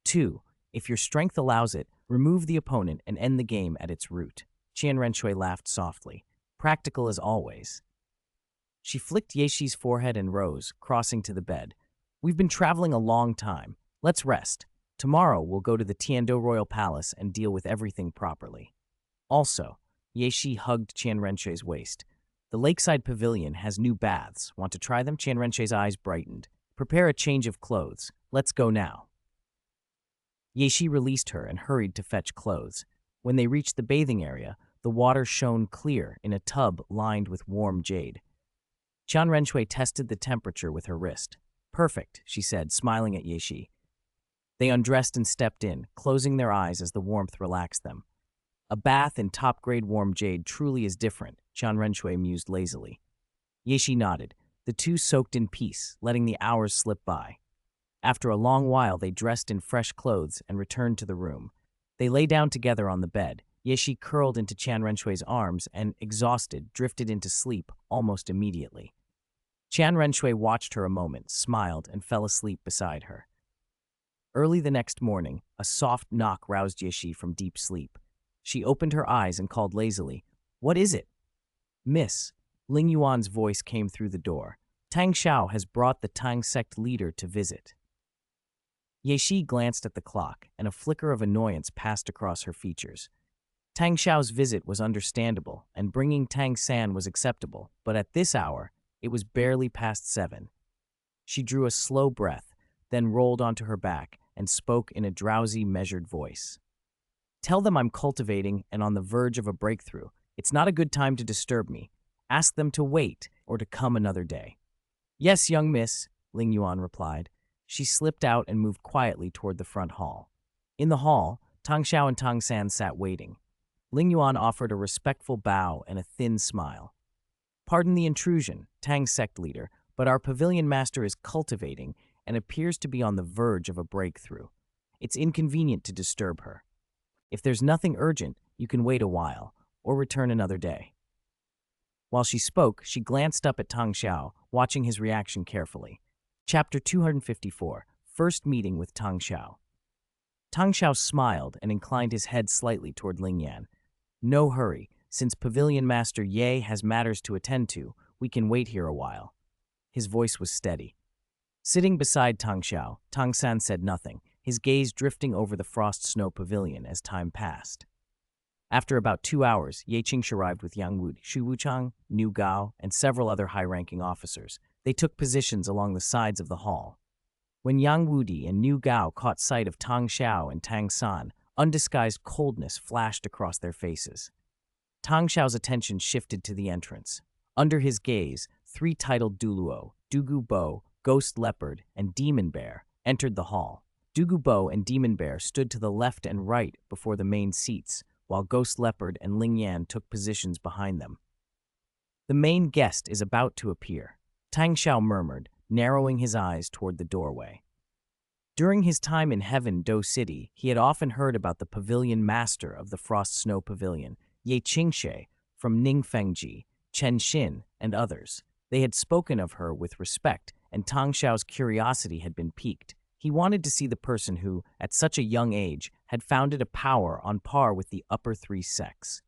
2. If your strength allows it, remove the opponent and end the game at its root. Qian Renshui laughed softly. Practical as always. She flicked Ye Shi's forehead and rose, crossing to the bed. We've been traveling a long time. Let's rest. Tomorrow we'll go to the Tiando Royal Palace and deal with everything properly. Also, Ye Shi hugged Qian Renshui's waist. The lakeside pavilion has new baths. Want to try them? Qian Renshui's eyes brightened. Prepare a change of clothes. Let's go now. Ye Shi released her and hurried to fetch clothes. When they reached the bathing area, the water shone clear in a tub lined with warm jade. Qian Renshui tested the temperature with her wrist. Perfect, she said, smiling at Ye Shi. They undressed and stepped in, closing their eyes as the warmth relaxed them. A bath in top-grade warm jade truly is different, Qian Renshui mused lazily. Ye Shi nodded. The two soaked in peace, letting the hours slip by. After a long while, they dressed in fresh clothes and returned to the room. They lay down together on the bed. Ye Shi curled into Qian Renshui's arms and, exhausted, drifted into sleep almost immediately. Qian Renshui watched her a moment, smiled, and fell asleep beside her. Early the next morning, a soft knock roused Ye Shi from deep sleep. She opened her eyes and called lazily, What is it? Miss, Ling Yuan's voice came through the door. Tang Xiao has brought the Tang sect leader to visit. Ye Shi glanced at the clock, and a flicker of annoyance passed across her features. Tang Xiao's visit was understandable, and bringing Tang San was acceptable, but at this hour, it was barely past 7. She drew a slow breath, then rolled onto her back and spoke in a drowsy, measured voice. Tell them I'm cultivating and on the verge of a breakthrough. It's not a good time to disturb me. Ask them to wait or to come another day. Yes, young miss, Ling Yuan replied. She slipped out and moved quietly toward the front hall. In the hall, Tang Hao and Tang San sat waiting. Ling Yuan offered a respectful bow and a thin smile. "Pardon the intrusion, Tang sect leader, but our pavilion master is cultivating and appears to be on the verge of a breakthrough. It's inconvenient to disturb her. If there's nothing urgent, you can wait a while, or return another day." While she spoke, she glanced up at Tang Hao, watching his reaction carefully. Chapter 254, First Meeting with Tang Hao. Tang Hao smiled and inclined his head slightly toward Ling Yan. "No hurry. Since Pavilion Master Ye has matters to attend to, we can wait here a while." His voice was steady. Sitting beside Tang Hao, Tang San said nothing, his gaze drifting over the frost snow pavilion as time passed. After about 2 hours, Ye Qingshi arrived with Yang Wu, Xu Wuchang, Niu Gao, and several other high-ranking officers. They took positions along the sides of the hall. When Yang Wudi and Niu Gao caught sight of Tang Hao and Tang San, undisguised coldness flashed across their faces. Tang Xiao's attention shifted to the entrance. Under his gaze, 3 titled Douluo, Dugu Bo, Ghost Leopard, and Demon Bear entered the hall. Dugu Bo and Demon Bear stood to the left and right before the main seats, while Ghost Leopard and Ling Yan took positions behind them. "The main guest is about to appear," Tang Hao murmured, narrowing his eyes toward the doorway. During his time in Heaven Do City, he had often heard about the pavilion master of the Frost Snow Pavilion, Ye Qingshi, from Ningfengji, Chen Xin, and others. They had spoken of her with respect, and Tang Xiao's curiosity had been piqued. He wanted to see the person who, at such a young age, had founded a power on par with the upper 3 sects.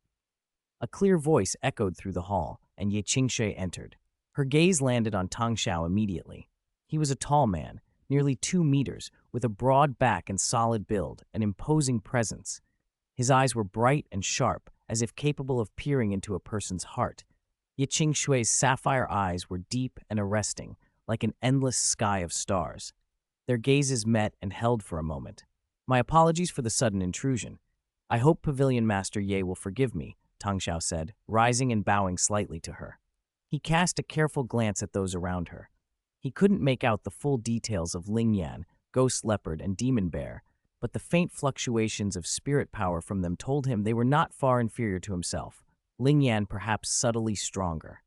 A clear voice echoed through the hall, and Ye Qingshi entered. Her gaze landed on Tang Hao immediately. He was a tall man, nearly 2 meters, with a broad back and solid build, an imposing presence. His eyes were bright and sharp, as if capable of peering into a person's heart. Ye Qingshui's sapphire eyes were deep and arresting, like an endless sky of stars. Their gazes met and held for a moment. "My apologies for the sudden intrusion. I hope Pavilion Master Ye will forgive me," Tang Hao said, rising and bowing slightly to her. He cast a careful glance at those around her. He couldn't make out the full details of Ling Yan, Ghost Leopard, and Demon Bear, but the faint fluctuations of spirit power from them told him they were not far inferior to himself, Ling Yan perhaps subtly stronger.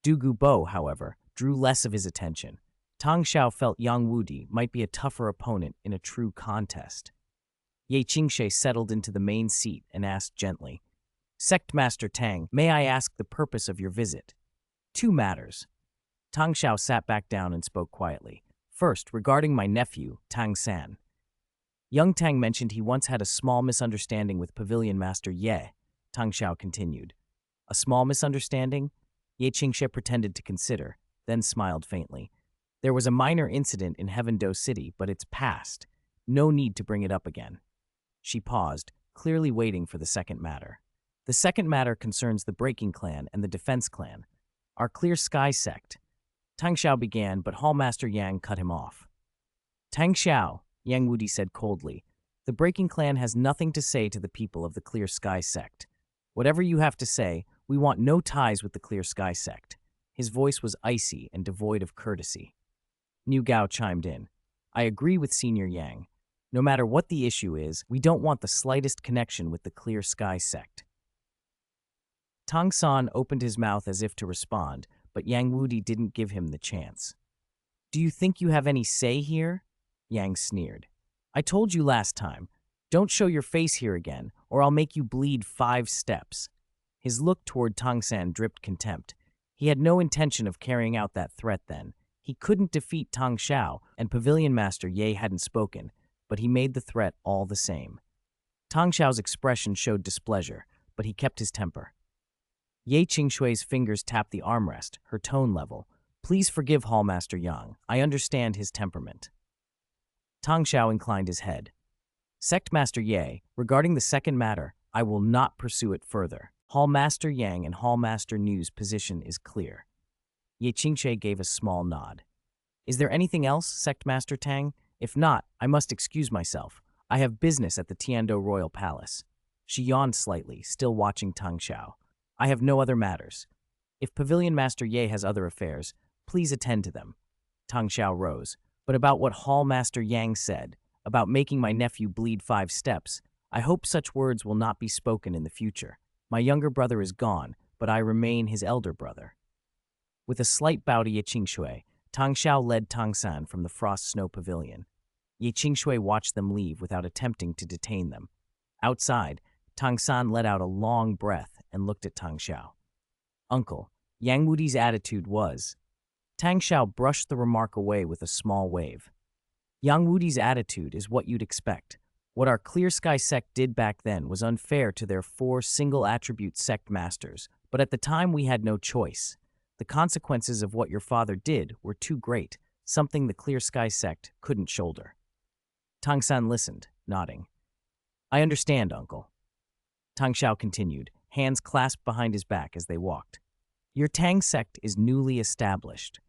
Dugu Bo, however, drew less of his attention. Tang Hao felt Yang Wudi might be a tougher opponent in a true contest. Ye Qingshi settled into the main seat and asked gently, "Sect Master Tang, may I ask the purpose of your visit?" "2 matters." Tang Hao sat back down and spoke quietly. "First, regarding my nephew, Tang San. Young Tang mentioned he once had a small misunderstanding with Pavilion Master Ye," Tang Hao continued. "A small misunderstanding?" Ye Qingshi pretended to consider, then smiled faintly. "There was a minor incident in Heaven Do City, but it's past. No need to bring it up again." She paused, clearly waiting for the second matter. "The second matter concerns the Breaking Clan and the Defense Clan. Our Clear Sky sect." Tang Hao began, but Hallmaster Yang cut him off. "Tang Hao," Yang Wudi said coldly, "the Breaking Clan has nothing to say to the people of the Clear Sky sect. Whatever you have to say, we want no ties with the Clear Sky sect." His voice was icy and devoid of courtesy. Niu Gao chimed in. "I agree with Senior Yang. No matter what the issue is, we don't want the slightest connection with the Clear Sky sect." Tang San opened his mouth as if to respond, but Yang Wudi didn't give him the chance. "Do you think you have any say here?" Yang sneered. "I told you last time, don't show your face here again, or I'll make you bleed 5 steps. His look toward Tang San dripped contempt. He had no intention of carrying out that threat then. He couldn't defeat Tang Hao, and Pavilion Master Ye hadn't spoken, but he made the threat all the same. Tang Xiao's expression showed displeasure, but he kept his temper. Ye Qingshui's fingers tapped the armrest, her tone level. "Please forgive Hallmaster Yang. I understand his temperament." Tang Hao inclined his head. "Sect Master Ye, regarding the second matter, I will not pursue it further. Hallmaster Yang and Hallmaster Niu's position is clear." Ye Qingshi gave a small nod. "Is there anything else, Sect Master Tang? If not, I must excuse myself. I have business at the Tiando Royal Palace." She yawned slightly, still watching Tang Hao. "I have no other matters. If Pavilion Master Ye has other affairs, please attend to them." Tang Hao rose. But about what Hall Master Yang said, about making my nephew bleed 5 steps, I hope such words will not be spoken in the future. My younger brother is gone, but I remain his elder brother. With a slight bow to Ye Qingshui, Tang Hao led Tang San from the Frost Snow Pavilion. Ye Qingshui watched them leave without attempting to detain them. Outside, Tang San let out a long breath and looked at Tang Hao. Uncle, Yang Wudi's attitude was. Tang Hao brushed the remark away with a small wave. Yang Wudi's attitude is what you'd expect. What our Clear Sky sect did back then was unfair to their 4 single-attribute sect masters, but at the time we had no choice. The consequences of what your father did were too great, something the Clear Sky sect couldn't shoulder. Tang San listened, nodding. I understand, Uncle. Tang Hao continued, hands clasped behind his back as they walked. Your Tang sect is newly established.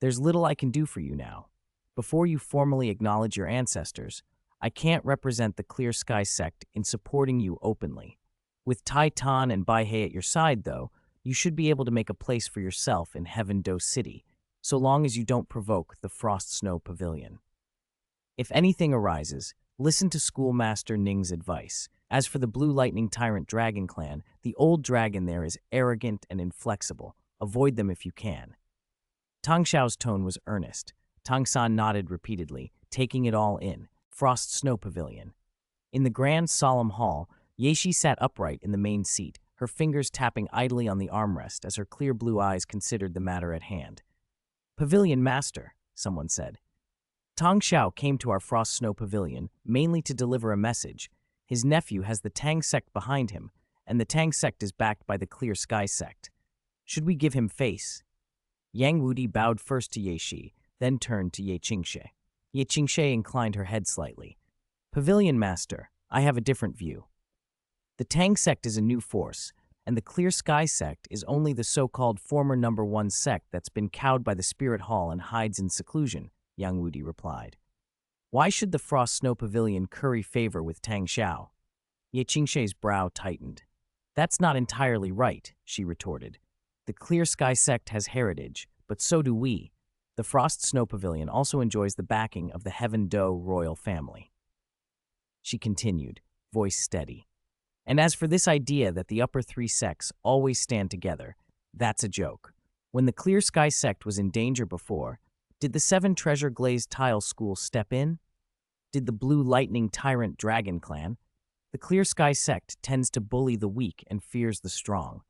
There's little I can do for you now. Before you formally acknowledge your ancestors, I can't represent the Clear Sky sect in supporting you openly. With Tai Tan and Bai He at your side, though, you should be able to make a place for yourself in Heaven Do City, so long as you don't provoke the Frost Snow Pavilion. If anything arises, listen to Schoolmaster Ning's advice. As for the Blue Lightning Tyrant Dragon Clan, the old dragon there is arrogant and inflexible. Avoid them if you can. Tang Xiao's tone was earnest. Tang San nodded repeatedly, taking it all in. Frost Snow Pavilion. In the grand solemn hall, Yeshi sat upright in the main seat, her fingers tapping idly on the armrest as her clear blue eyes considered the matter at hand. Pavilion Master, someone said. Tang Xiao came to our Frost Snow Pavilion mainly to deliver a message. His nephew has the Tang sect behind him, and the Tang sect is backed by the Clear Sky sect. Should we give him face? Yang Wudi bowed first to Ye Shi, then turned to Ye Qingshui. Ye Qingshui inclined her head slightly. Pavilion Master, I have a different view. The Tang sect is a new force, and the Clear Sky sect is only the so-called former number 1 sect that's been cowed by the Spirit Hall and hides in seclusion, Yang Wudi replied. Why should the Frost Snow Pavilion curry favor with Tang Xiao? Ye Qingshui's brow tightened. That's not entirely right, she retorted. The Clear Sky sect has heritage, but so do we. The Frost Snow Pavilion also enjoys the backing of the Heaven Do royal family. She continued, voice steady. And as for this idea that the upper 3 sects always stand together, that's a joke. When the Clear Sky sect was in danger before, did the 7 Treasure Glazed Tile School step in? Did the Blue Lightning Tyrant Dragon Clan? The Clear Sky sect tends to bully the weak and fears the strong.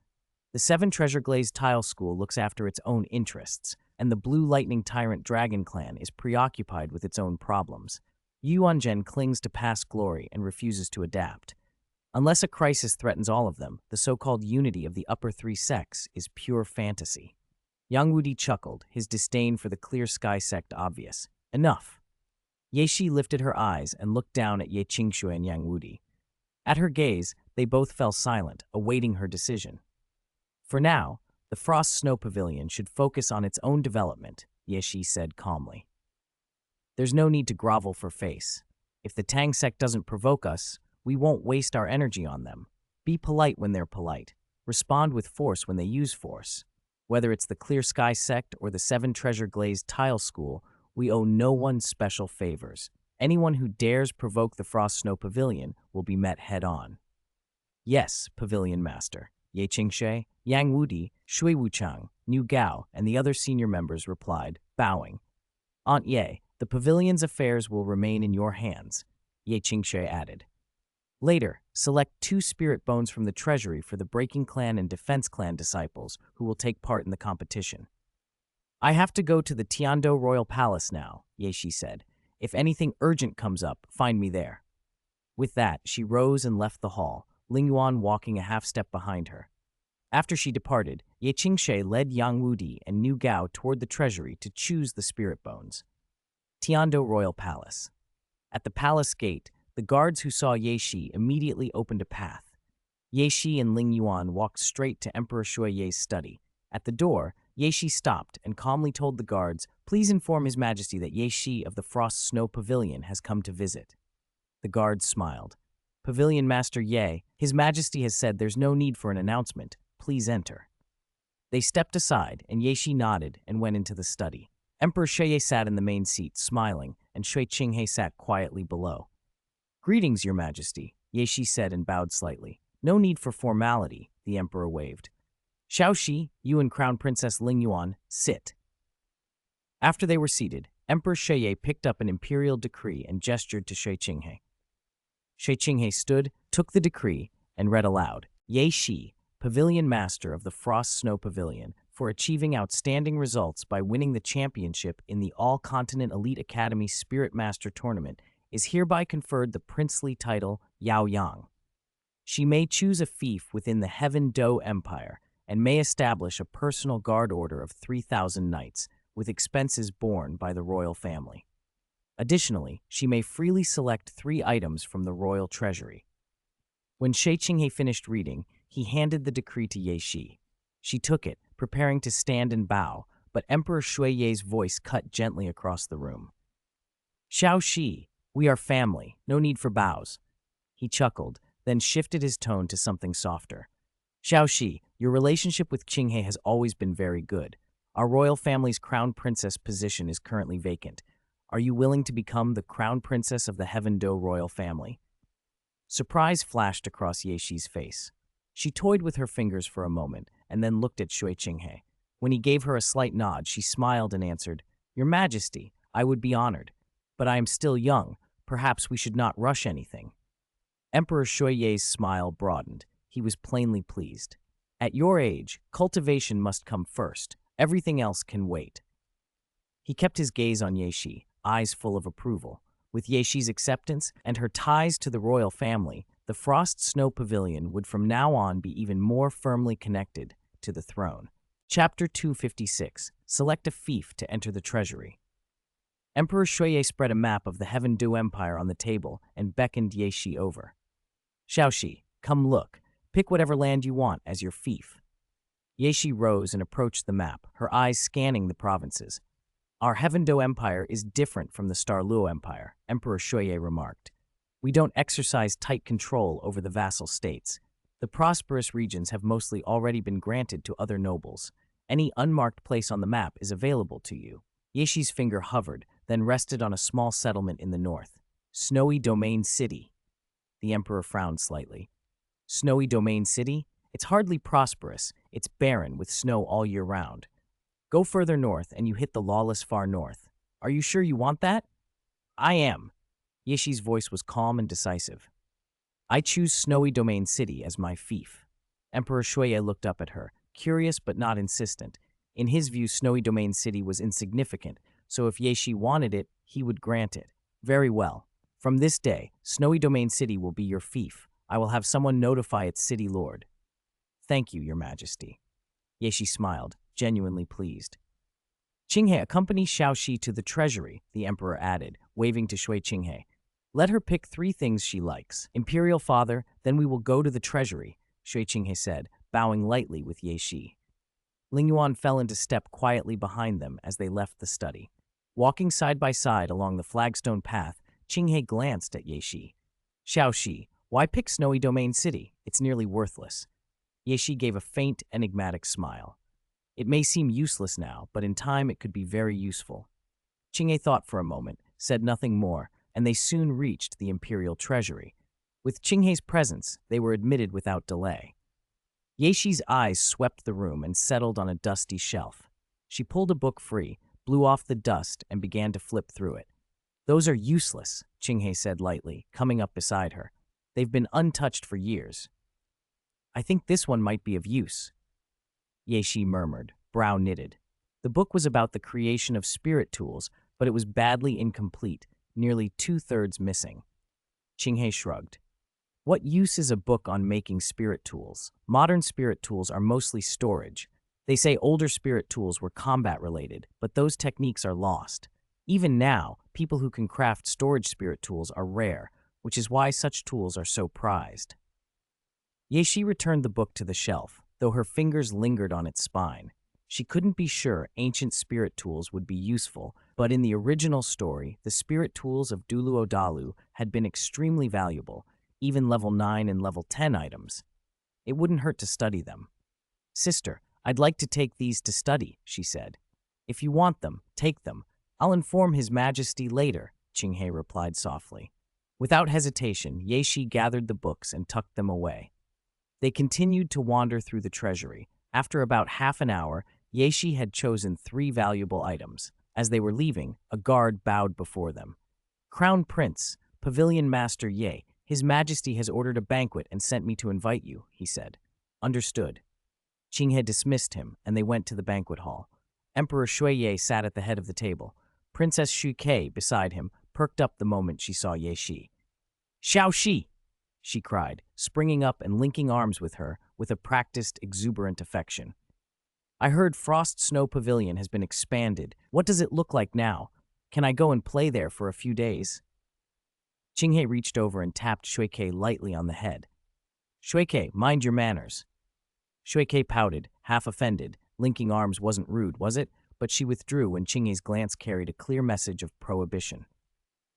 The 7 Treasure Glazed Tile School looks after its own interests, and the Blue Lightning Tyrant Dragon Clan is preoccupied with its own problems. Yuanzhen clings to past glory and refuses to adapt. Unless a crisis threatens all of them, the so-called unity of the upper 3 sects is pure fantasy. Yang Wudi chuckled, his disdain for the Clear Sky sect obvious. Enough. Ye Shi lifted her eyes and looked down at Ye Qingshui and Yang Wudi. At her gaze, they both fell silent, awaiting her decision. For now, the Frost Snow Pavilion should focus on its own development, Ye Shi said calmly. There's no need to grovel for face. If the Tang sect doesn't provoke us, we won't waste our energy on them. Be polite when they're polite. Respond with force when they use force. Whether it's the Clear Sky sect or the 7 Treasure Glazed Tile School, we owe no one special favors. Anyone who dares provoke the Frost Snow Pavilion will be met head-on. Yes, Pavilion Master. Ye Qingshui, Yang Wudi, Shui Wuchang, Nu Gao, and the other senior members replied, bowing. Aunt Ye, the pavilion's affairs will remain in your hands, Ye Qingshui added. Later, select 2 spirit bones from the treasury for the Breaking Clan and Defense Clan disciples who will take part in the competition. I have to go to the Tiando Royal Palace now, Ye Shi said. If anything urgent comes up, find me there. With that, she rose and left the hall, Ling Yuan walking a half-step behind her. After she departed, Ye Qingshui led Yang Wudi and Nu Gao toward the treasury to choose the spirit bones. Tiando Royal Palace. At the palace gate, the guards who saw Ye Shi immediately opened a path. Ye Shi and Ling Yuan walked straight to Emperor Shui Ye's study. At the door, Ye Shi stopped and calmly told the guards, please inform His Majesty that Ye Shi of the Frost Snow Pavilion has come to visit. The guards smiled. Pavilion Master Ye, His Majesty has said there's no need for an announcement. Please enter. They stepped aside, and Ye Shi nodded and went into the study. Emperor Sheye sat in the main seat, smiling, and Shui Qinghe sat quietly below. "Greetings, Your Majesty," Ye Shi said and bowed slightly. "No need for formality," the emperor waved. "Xiaoxi, you and Crown Princess Lingyuan, sit." After they were seated, Emperor Sheye picked up an imperial decree and gestured to Shui Qinghe. Shui Qinghe stood, took the decree, and read aloud. Ye Shi, Pavilion Master of the Frost Snow Pavilion, for achieving outstanding results by winning the championship in the All-Continent Elite Academy Spirit Master Tournament, is hereby conferred the princely title Yao Yang. She may choose a fief within the Heaven Do Empire and may establish a personal guard order of 3,000 knights, with expenses borne by the royal family. Additionally, she may freely select 3 items from the royal treasury. When Shui Qinghe finished reading, he handed the decree to Ye Shi. She took it, preparing to stand and bow, but Emperor Shuiye's voice cut gently across the room. "Xiaoxi, we are family, no need for bows." He chuckled, then shifted his tone to something softer. "Xiaoxi, your relationship with Qinghe has always been very good. Our royal family's crown princess position is currently vacant. Are you willing to become the crown princess of the Heaven Do royal family?" Surprise flashed across Ye Shi's face. She toyed with her fingers for a moment and then looked at Shui Qinghe. When he gave her a slight nod, she smiled and answered, "Your Majesty, I would be honored. But I am still young. Perhaps we should not rush anything." Emperor Shuiye's smile broadened. He was plainly pleased. "At your age, cultivation must come first. Everything else can wait." He kept his gaze on Ye Shi, eyes full of approval. With Ye Shi's acceptance and her ties to the royal family, the Frost Snow Pavilion would from now on be even more firmly connected to the throne. Chapter 256. Select a fief to enter the treasury. Emperor Shuiye spread a map of the Heaven Do Empire on the table and beckoned Ye Shi over. "Xiaoxi, come look. Pick whatever land you want as your fief." Ye Shi rose and approached the map, her eyes scanning the provinces. "Our Heaven Do Empire is different from the Douluo Empire," Emperor Shuiye remarked. "We don't exercise tight control over the vassal states. The prosperous regions have mostly already been granted to other nobles. Any unmarked place on the map is available to you." Ye Shi's finger hovered, then rested on a small settlement in the north. "Snowy Domain City." The emperor frowned slightly. "Snowy Domain City? It's hardly prosperous. It's barren with snow all year round. Go further north and you hit the lawless far north. Are you sure you want that?" "I am." Ye Shi's voice was calm and decisive. "I choose Snowy Domain City as my fief." Emperor Shuiye looked up at her, curious but not insistent. In his view, Snowy Domain City was insignificant, so if Ye Shi wanted it, he would grant it. "Very well. From this day, Snowy Domain City will be your fief. I will have someone notify its city lord." "Thank you, Your Majesty." Ye Shi smiled, genuinely pleased. "Qinghe, accompany Xiaoxi to the treasury," the emperor added, waving to Shui Qinghe. "Let her pick 3 things she likes. Imperial father, then we will go to the treasury," Shui Qinghe said, bowing lightly with Ye Shi. Lingyuan fell into step quietly behind them as they left the study. Walking side by side along the flagstone path, Qinghe glanced at Ye Shi. "Xiaoxi, why pick Snowy Domain City? It's nearly worthless." Ye Shi gave a faint, enigmatic smile. "It may seem useless now, but in time it could be very useful." Qinghe thought for a moment, said nothing more, and they soon reached the imperial treasury. With Qinghe's presence, they were admitted without delay. Ye Shi's eyes swept the room and settled on a dusty shelf. She pulled a book free, blew off the dust, and began to flip through it. "Those are useless," Qinghe said lightly, coming up beside her. "They've been untouched for years." "I think this one might be of use," Ye Shi murmured, brow knitted. The book was about the creation of spirit tools, but it was badly incomplete, nearly 2/3 missing. Qinghe shrugged. "What use is a book on making spirit tools? Modern spirit tools are mostly storage. They say older spirit tools were combat-related, but those techniques are lost. Even now, people who can craft storage spirit tools are rare, which is why such tools are so prized." Ye Shi returned the book to the shelf, though her fingers lingered on its spine. She couldn't be sure ancient spirit tools would be useful, but in the original story, the spirit tools of Douluo had been extremely valuable, even level 9 and level 10 items. It wouldn't hurt to study them. "Sister, I'd like to take these to study," she said. If you want them, take them. I'll inform His Majesty later, Qinghe replied softly. Without hesitation, Ye Shi gathered the books and tucked them away. They continued to wander through the treasury. After about half an hour, Ye Shi had chosen 3 valuable items. As they were leaving, a guard bowed before them. Crown Prince, Pavilion Master Ye, His Majesty has ordered a banquet and sent me to invite you, he said. Understood. Qinghe dismissed him, and they went to the banquet hall. Emperor Shuiye sat at the head of the table. Princess Shuke, beside him, perked up the moment she saw Ye Shi. Xiao Shi! She cried, springing up and linking arms with her with a practiced, exuberant affection. I heard Frost Snow Pavilion has been expanded. What does it look like now? Can I go and play there for a few days? Qinghe reached over and tapped Shuike lightly on the head. Shuike, mind your manners. Shuike pouted, half offended. Linking arms wasn't rude, was it? But she withdrew when Qinghe's glance carried a clear message of prohibition.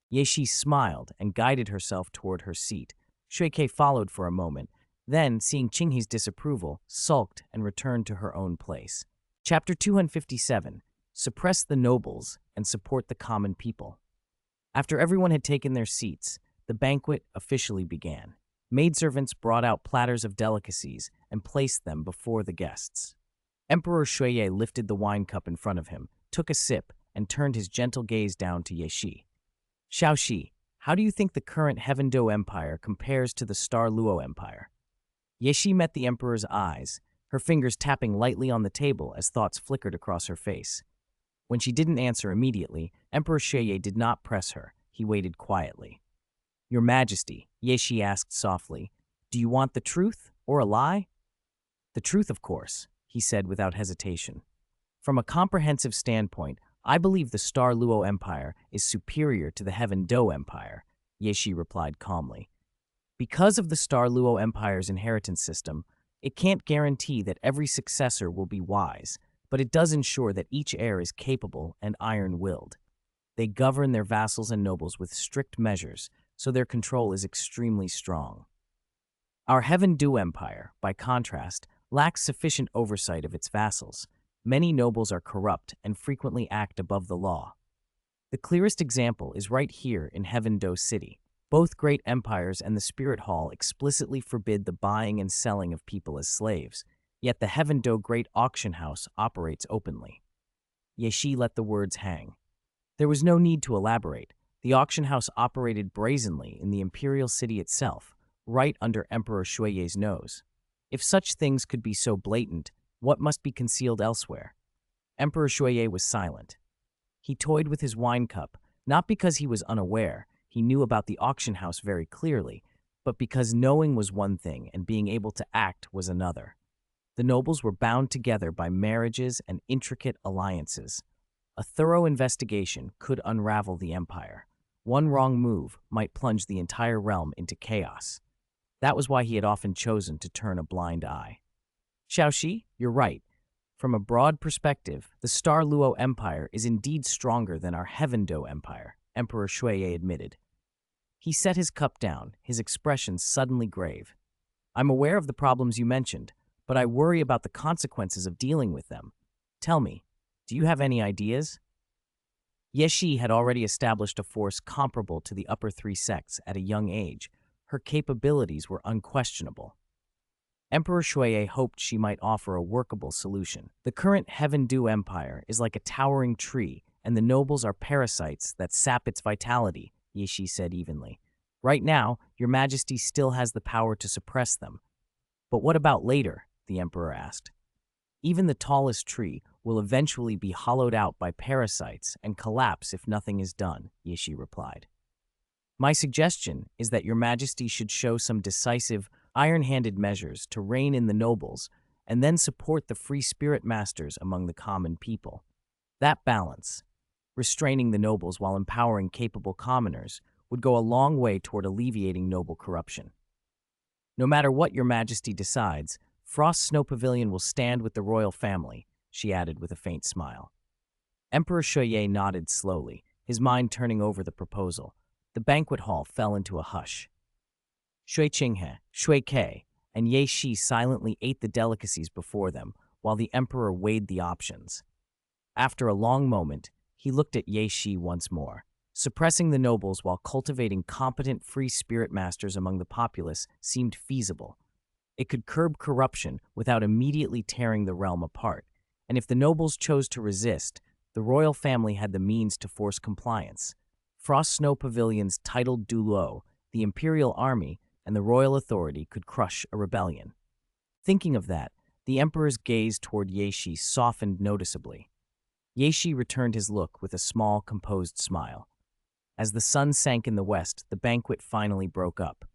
Ye Shi smiled and guided herself toward her seat. Shuike followed for a moment, then, seeing Qinghe's disapproval, sulked and returned to her own place. Chapter 257. Suppress the nobles and support the common people. After everyone had taken their seats, the banquet officially began. Maidservants brought out platters of delicacies and placed them before the guests. Emperor Shuiye lifted the wine cup in front of him, took a sip, and turned his gentle gaze down to Ye Shi. Xiao Shi, how do you think the current Heaven Do Empire compares to the Star Luo Empire? Ye Shi met the emperor's eyes, her fingers tapping lightly on the table as thoughts flickered across her face. When she didn't answer immediately, Emperor Shuiye did not press her. He waited quietly. Your Majesty, Ye Shi asked softly, do you want the truth or a lie? The truth, of course, he said without hesitation. From a comprehensive standpoint, I believe the Star Luo Empire is superior to the Heaven Do Empire, Ye Shi replied calmly. Because of the Star Luo Empire's inheritance system, it can't guarantee that every successor will be wise, but it does ensure that each heir is capable and iron-willed. They govern their vassals and nobles with strict measures, so their control is extremely strong. Our Heaven Do Empire, by contrast, lacks sufficient oversight of its vassals. Many nobles are corrupt and frequently act above the law. The clearest example is right here in Heaven Do City. Both great empires and the Spirit Hall explicitly forbid the buying and selling of people as slaves, yet the Heaven Do Great Auction House operates openly. Ye Shi let the words hang. There was no need to elaborate. The auction house operated brazenly in the imperial city itself, right under Emperor Shuiye's nose. If such things could be so blatant, what must be concealed elsewhere? Emperor Shuiye was silent. He toyed with his wine cup, not because he was unaware, he knew about the auction house very clearly, but because knowing was one thing and being able to act was another. The nobles were bound together by marriages and intricate alliances. A thorough investigation could unravel the empire. One wrong move might plunge the entire realm into chaos. That was why he had often chosen to turn a blind eye. Xiaoxi, you're right. From a broad perspective, the Star Luo Empire is indeed stronger than our Heaven Do Empire, Emperor Shuiye admitted. He set his cup down, his expression suddenly grave. I'm aware of the problems you mentioned, but I worry about the consequences of dealing with them. Tell me, do you have any ideas? Ye Shi had already established a force comparable to the upper 3 sects at a young age. Her capabilities were unquestionable. Emperor Shuiye hoped she might offer a workable solution. The current Heaven Do Empire is like a towering tree, and the nobles are parasites that sap its vitality, Ye Shi said evenly. Right now, your Majesty still has the power to suppress them. But what about later? The Emperor asked. Even the tallest tree will eventually be hollowed out by parasites and collapse if nothing is done, Ye Shi replied. My suggestion is that your Majesty should show some decisive, iron-handed measures to rein in the nobles and then support the free spirit masters among the common people. That balance, restraining the nobles while empowering capable commoners, would go a long way toward alleviating noble corruption. No matter what your Majesty decides, Frost Snow Pavilion will stand with the royal family, she added with a faint smile. Emperor Shuiye nodded slowly, his mind turning over the proposal. The banquet hall fell into a hush. Shui Qinghe, Shui Ke, and Ye Shi silently ate the delicacies before them, while the emperor weighed the options. After a long moment, he looked at Ye Shi once more. Suppressing the nobles while cultivating competent free spirit masters among the populace seemed feasible. It could curb corruption without immediately tearing the realm apart, and if the nobles chose to resist, the royal family had the means to force compliance. Frost Snow Pavilion's titled Douluo, the imperial army, and the royal authority could crush a rebellion. Thinking of that, the emperor's gaze toward Ye Shi softened noticeably. Ye Shi returned his look with a small, composed smile. As the sun sank in the west, the banquet finally broke up.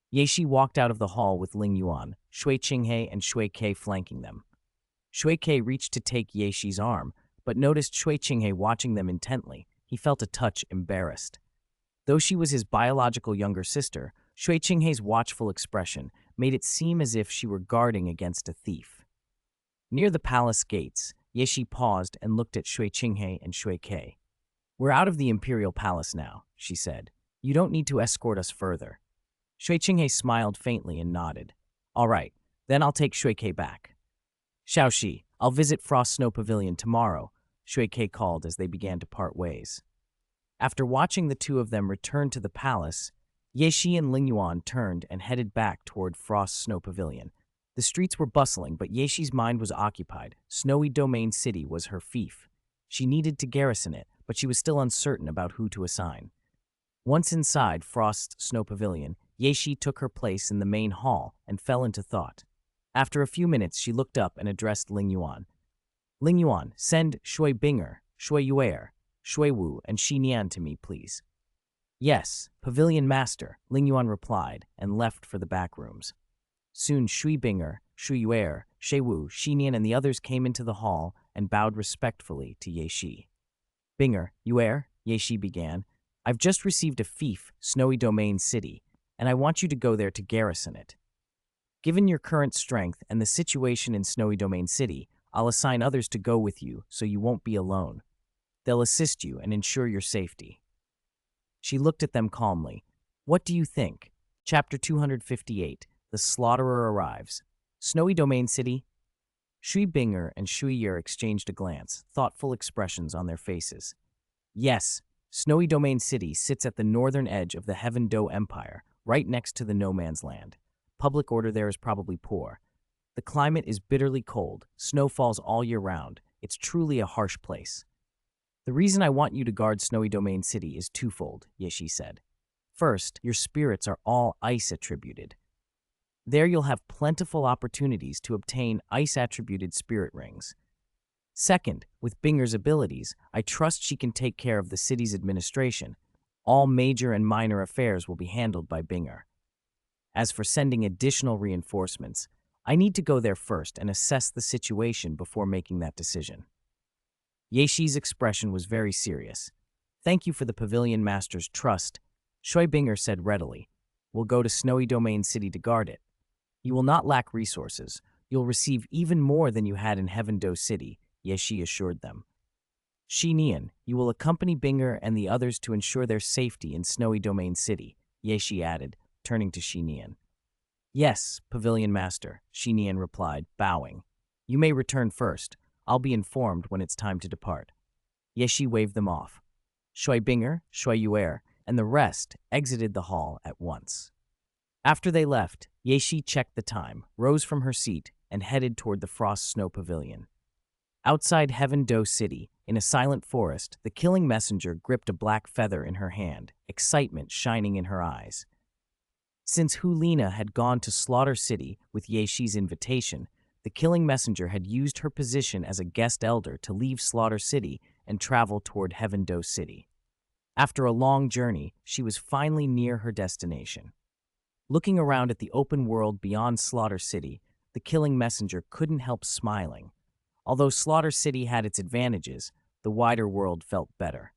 Ye Shi walked out of the hall with Ling Yuan, Shui Qinghe, and Shui Ke flanking them. Shui Ke reached to take Ye Shi's arm, but noticed Shui Qinghe watching them intently. He felt a touch embarrassed. Though she was his biological younger sister, Shui Qinghe's watchful expression made it seem as if she were guarding against a thief. Near the palace gates, Ye Shi paused and looked at Shui Qinghe and Shui Ke. "We're out of the imperial palace now," she said. "You don't need to escort us further." Shui Qinghe smiled faintly and nodded. "All right, then I'll take Shui Ke back." "Xiaoxi, I'll visit Frost Snow Pavilion tomorrow," Shui Ke called as they began to part ways. After watching the two of them return to the palace, Ye Shi and Ling Yuan turned and headed back toward Frost Snow Pavilion. The streets were bustling, but Ye Shi's mind was occupied. Snowy Domain City was her fief. She needed to garrison it, but she was still uncertain about who to assign. Once inside Frost Snow Pavilion, Ye Shi took her place in the main hall and fell into thought. After a few minutes, she looked up and addressed Ling Yuan. "Ling Yuan, send Shui Binger, Shui Yuer, Shui Wu, and Shi Nian to me, please." "Yes, Pavilion Master," Ling Yuan replied and left for the back rooms. Soon Shui Binger, Shui Yuer, Shui Wu, Shi Nian, and the others came into the hall and bowed respectfully to Ye Shi. "Binger, Yuer," Ye Shi began, "I've just received a fief, Snowy Domain City, and I want you to go there to garrison it. Given your current strength and the situation in Snowy Domain City, I'll assign others to go with you so you won't be alone. They'll assist you and ensure your safety." She looked at them calmly. "What do you think?" Chapter 258, The Slaughterer Arrives. Snowy Domain City? Shui Binger and Shui Yer exchanged a glance, thoughtful expressions on their faces. "Yes, Snowy Domain City sits at the northern edge of the Heaven Do Empire, right next to the No Man's Land. Public order there is probably poor. The climate is bitterly cold, snow falls all year round. It's truly a harsh place. The reason I want you to guard Snowy Domain City is twofold," Ye Shi said. "First, your spirits are all ice attributed. There you'll have plentiful opportunities to obtain ice-attributed spirit rings. Second, with Binger's abilities, I trust she can take care of the city's administration. All major and minor affairs will be handled by Binger. As for sending additional reinforcements, I need to go there first and assess the situation before making that decision." Ye Shi's expression was very serious. "Thank you for the Pavilion Master's trust," Shui Binger said readily. "We'll go to Snowy Domain City to guard it. You will not lack resources. You'll receive even more than you had in Heaven Do City," Ye Shi assured them. "Shi Nian, you will accompany Binger and the others to ensure their safety in Snowy Domain City," Ye Shi added, turning to Shi Nian. "Yes, Pavilion Master," Shi Nian replied, bowing. "You may return first. I'll be informed when it's time to depart." Ye Shi waved them off. Shui Binger, Shui Yuer, and the rest exited the hall at once. After they left, Ye Shi checked the time, rose from her seat, and headed toward the Frost Snow Pavilion. Outside Heaven Do City, in a silent forest, the killing messenger gripped a black feather in her hand, excitement shining in her eyes. Since Hulina had gone to Slaughter City with Ye Shi's invitation, the killing messenger had used her position as a guest elder to leave Slaughter City and travel toward Heaven Do City. After a long journey, she was finally near her destination. Looking around at the open world beyond Slaughter City, the killing messenger couldn't help smiling. Although Slaughter City had its advantages, the wider world felt better.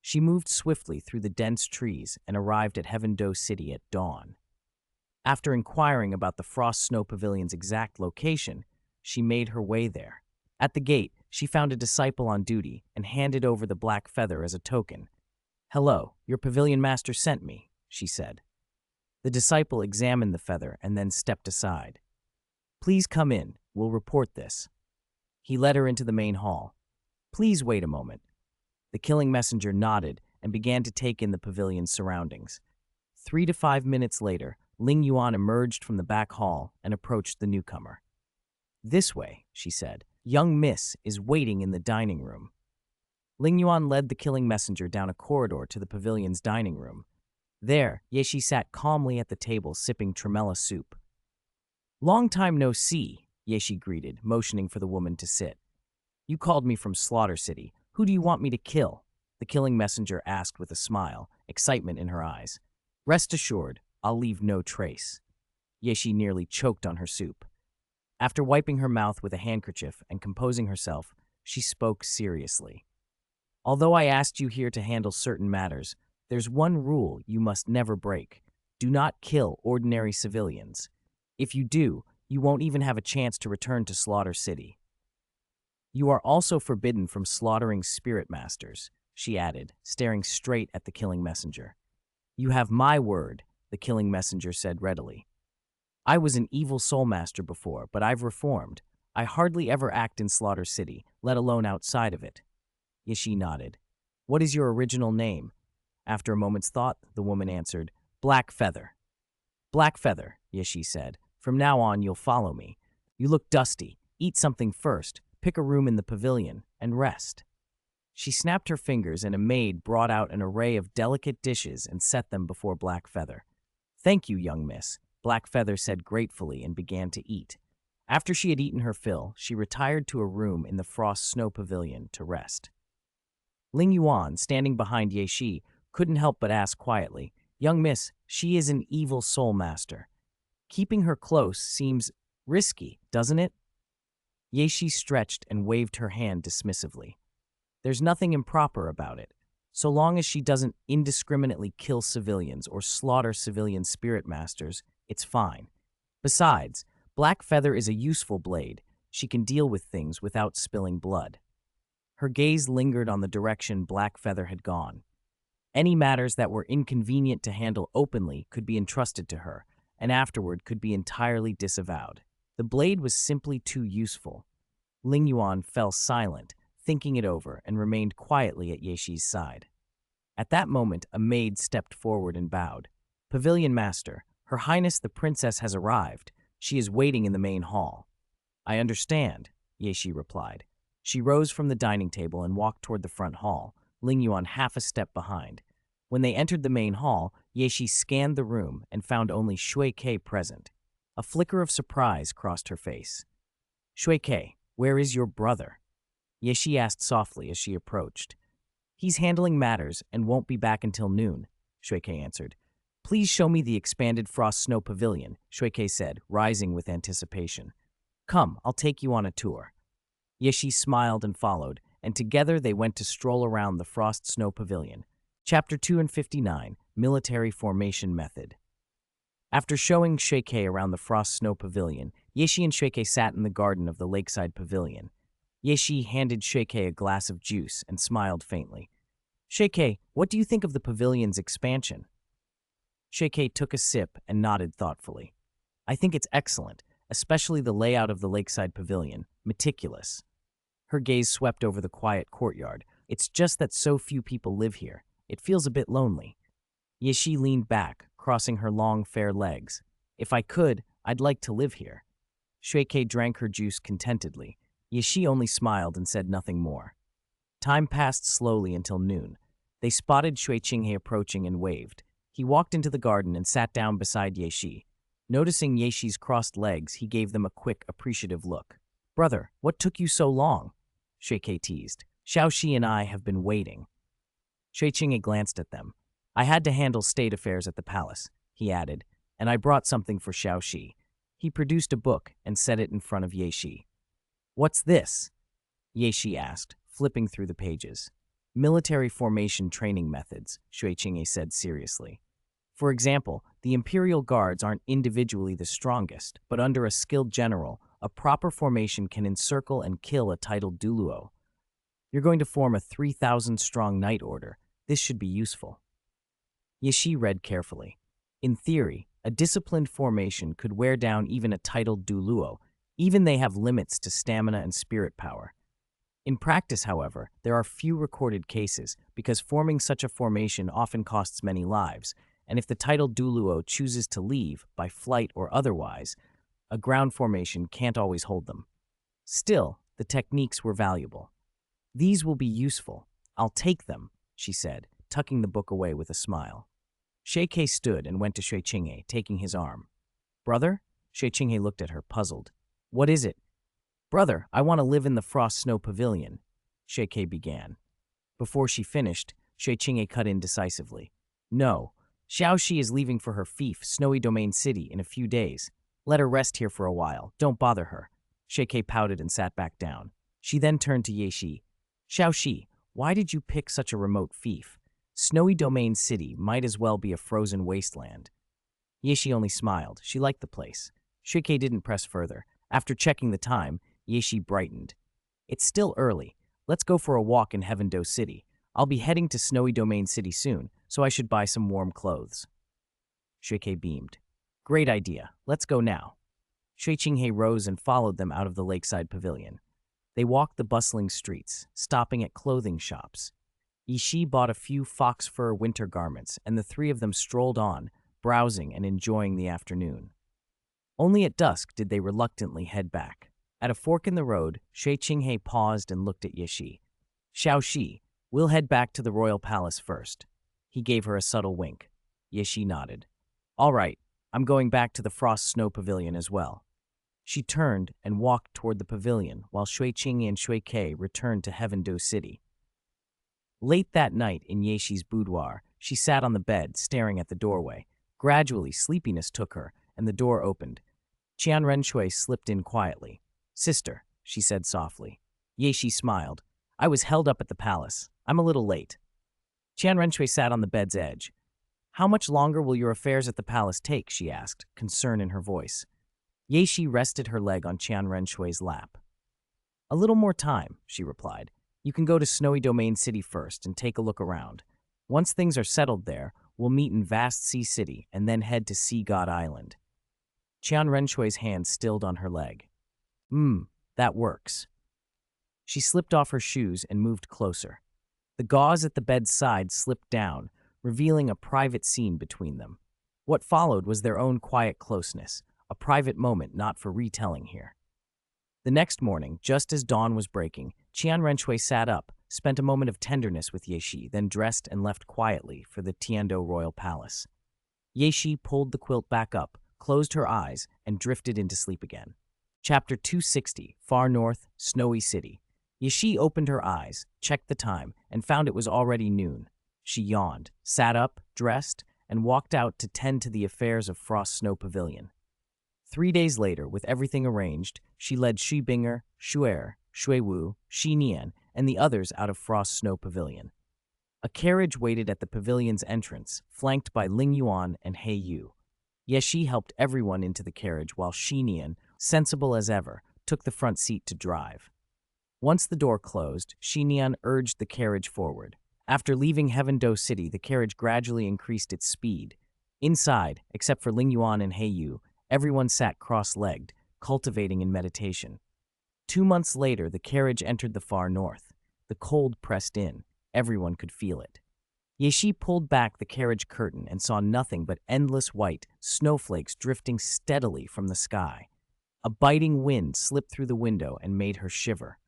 She moved swiftly through the dense trees and arrived at Heaven Do City at dawn. After inquiring about the Frost Snow Pavilion's exact location, she made her way there. At the gate, she found a disciple on duty and handed over the black feather as a token. "Hello, your Pavilion Master sent me," she said. The disciple examined the feather and then stepped aside. "Please come in, we'll report this." He led her into the main hall. Please wait a moment. The killing messenger nodded and began to take in the pavilion's surroundings. 3 to 5 minutes later, Ling Yuan emerged from the back hall and approached the newcomer. This way, she said. Young Miss is waiting in the dining room. Ling Yuan led the killing messenger down a corridor to the pavilion's dining room. There, Yeshi sat calmly at the table sipping tremella soup. Long time no see, Yeshi greeted, motioning for the woman to sit. You called me from Slaughter City. Who do you want me to kill? The killing messenger asked with a smile, excitement in her eyes. Rest assured, I'll leave no trace. Yeshi nearly choked on her soup. After wiping her mouth with a handkerchief and composing herself, she spoke seriously. Although I asked you here to handle certain matters, there's one rule you must never break. Do not kill ordinary civilians. If you do, you won't even have a chance to return to Slaughter City. You are also forbidden from slaughtering spirit masters, she added, staring straight at the killing messenger. You have my word, the killing messenger said readily. I was an evil soul master before, but I've reformed. I hardly ever act in Slaughter City, let alone outside of it. Yeshi nodded. What is your original name? After a moment's thought, the woman answered, Black Feather. Black Feather, Yeshi said. From now on, you'll follow me. You look dusty. Eat something first, pick a room in the pavilion, and rest. She snapped her fingers and a maid brought out an array of delicate dishes and set them before Black Feather. Thank you, young miss, Black Feather said gratefully and began to eat. After she had eaten her fill, she retired to a room in the Frost Snow Pavilion to rest. Ling Yuan, standing behind Yeshi, couldn't help but ask quietly, Young miss, she is an evil soul master. Keeping her close seems risky, doesn't it? Yeshi stretched and waved her hand dismissively. There's nothing improper about it. So long as she doesn't indiscriminately kill civilians or slaughter civilian spirit masters, it's fine. Besides, Black Feather is a useful blade. She can deal with things without spilling blood. Her gaze lingered on the direction Black Feather had gone. Any matters that were inconvenient to handle openly could be entrusted to her, and afterward could be entirely disavowed. The blade was simply too useful. Ling Yuan fell silent, thinking it over, and remained quietly at Yeshi's side. At that moment, a maid stepped forward and bowed. Pavilion Master, Her Highness the Princess has arrived. She is waiting in the main hall. I understand, Yeshi replied. She rose from the dining table and walked toward the front hall, Ling Yuan half a step behind. When they entered the main hall, Yeshi scanned the room and found only Shui Ke present. A flicker of surprise crossed her face. Shui Ke, where is your brother? Yeshi asked softly as she approached. He's handling matters and won't be back until noon, Shui Ke answered. Please show me the expanded Frost Snow Pavilion, Shui Ke said, rising with anticipation. Come, I'll take you on a tour. Yeshi smiled and followed, and together they went to stroll around the Frost Snow Pavilion. Chapter 259, Military Formation Method. After showing Shui Ke around the Frost Snow Pavilion, Yeshi and Shui Ke sat in the garden of the Lakeside Pavilion. Yeshi handed Shui Ke a glass of juice and smiled faintly. Shui Ke, what do you think of the pavilion's expansion? Shui Ke took a sip and nodded thoughtfully. I think it's excellent, especially the layout of the Lakeside Pavilion, meticulous. Her gaze swept over the quiet courtyard. It's just that so few people live here. It feels a bit lonely. Yeshi leaned back, crossing her long, fair legs. If I could, I'd like to live here. Shui Ke drank her juice contentedly. Yeshi only smiled and said nothing more. Time passed slowly until noon. They spotted Shui Qinghe approaching and waved. He walked into the garden and sat down beside Yeshi. Noticing Yeshi's crossed legs, he gave them a quick, appreciative look. Brother, what took you so long? Shui Ke teased. Xiaoxi and I have been waiting. Shui Qinghe glanced at them. I had to handle state affairs at the palace, he added, and I brought something for Xiaoxi. He produced a book and set it in front of Yeshi. What's this? Yeshi asked, flipping through the pages. Military formation training methods, Shui Qinghe said seriously. For example, the Imperial Guards aren't individually the strongest, but under a skilled general, a proper formation can encircle and kill a titled Douluo. You're going to form a 3,000-strong knight order. This should be useful. Yeshi read carefully. In theory, a disciplined formation could wear down even a titled Douluo. Even they have limits to stamina and spirit power. In practice, however, there are few recorded cases because forming such a formation often costs many lives, and if the titled Douluo chooses to leave, by flight or otherwise, a ground formation can't always hold them. Still, the techniques were valuable. "These will be useful. I'll take them," she said, tucking the book away with a smile. Shui Ke stood and went to Shui Qinghe, taking his arm. "Brother?" Shui Qinghe looked at her, puzzled. "What is it?" "Brother, I want to live in the Frost Snow Pavilion," Shui Ke began. Before she finished, Shui Qinghe cut in decisively. "No, Xiao Shi is leaving for her fief, Snowy Domain City, in a few days. Let her rest here for a while. Don't bother her." Shui Ke pouted and sat back down. She then turned to Ye Shi. "Xiao Shi, why did you pick such a remote fief? Snowy Domain City might as well be a frozen wasteland." Ye Shi only smiled. She liked the place. Shui Ke didn't press further. After checking the time, Ye Shi brightened. "It's still early. Let's go for a walk in Heaven-Do City. I'll be heading to Snowy Domain City soon, so I should buy some warm clothes." Shui Ke beamed. "Great idea. Let's go now." Shui Qinghe rose and followed them out of the lakeside pavilion. They walked the bustling streets, stopping at clothing shops. Yi Shi bought a few fox fur winter garments, and the three of them strolled on, browsing and enjoying the afternoon. Only at dusk did they reluctantly head back. At a fork in the road, Shui Qinghe paused and looked at Ye Shi. "Xiao Shi, we'll head back to the royal palace first." He gave her a subtle wink. Ye Shi nodded. "All right, I'm going back to the Frost Snow Pavilion as well." She turned and walked toward the pavilion, while Shui Qinghe and Shui Ke returned to Heaven-Do City. Late that night, in Ye Shi's boudoir, she sat on the bed, staring at the doorway. Gradually, sleepiness took her, and the door opened. Qian Renshui slipped in quietly. "Sister," she said softly. Ye Shi smiled. "I was held up at the palace. I'm a little late." Qian Renshui sat on the bed's edge. "How much longer will your affairs at the palace take?" she asked, concern in her voice. Ye Shi rested her leg on Qian Renshui's lap. "A little more time," she replied. "You can go to Snowy Domain City first and take a look around. Once things are settled there, we'll meet in Vast Sea City and then head to Sea God Island." Qian Renshui's hand stilled on her leg. That works." She slipped off her shoes and moved closer. The gauze at the bed's side slipped down, revealing a private scene between them. What followed was their own quiet closeness, a private moment not for retelling here. The next morning, just as dawn was breaking, Qian Renshui sat up, spent a moment of tenderness with Ye Shi, then dressed and left quietly for the Tiando Royal Palace. Ye Shi pulled the quilt back up, closed her eyes, and drifted into sleep again. Chapter 260, Far North, Snowy City. Ye Shi opened her eyes, checked the time, and found it was already noon. She yawned, sat up, dressed, and walked out to tend to the affairs of Frost Snow Pavilion. 3 days later, with everything arranged, she led Shi Binger, Shuer, Shui Wu, Shi Nian, and the others out of Frost Snow Pavilion. A carriage waited at the pavilion's entrance, flanked by Ling Yuan and He Yu. Ye Shi helped everyone into the carriage while Shi Nian, sensible as ever, took the front seat to drive. Once the door closed, Shi Nian urged the carriage forward. After leaving Heaven-Do City, the carriage gradually increased its speed. Inside, except for Ling Yuan and He Yu, everyone sat cross-legged, cultivating in meditation. 2 months later, the carriage entered the far north. The cold pressed in. Everyone could feel it. Ye Shi pulled back the carriage curtain and saw nothing but endless white snowflakes drifting steadily from the sky. A biting wind slipped through the window and made her shiver.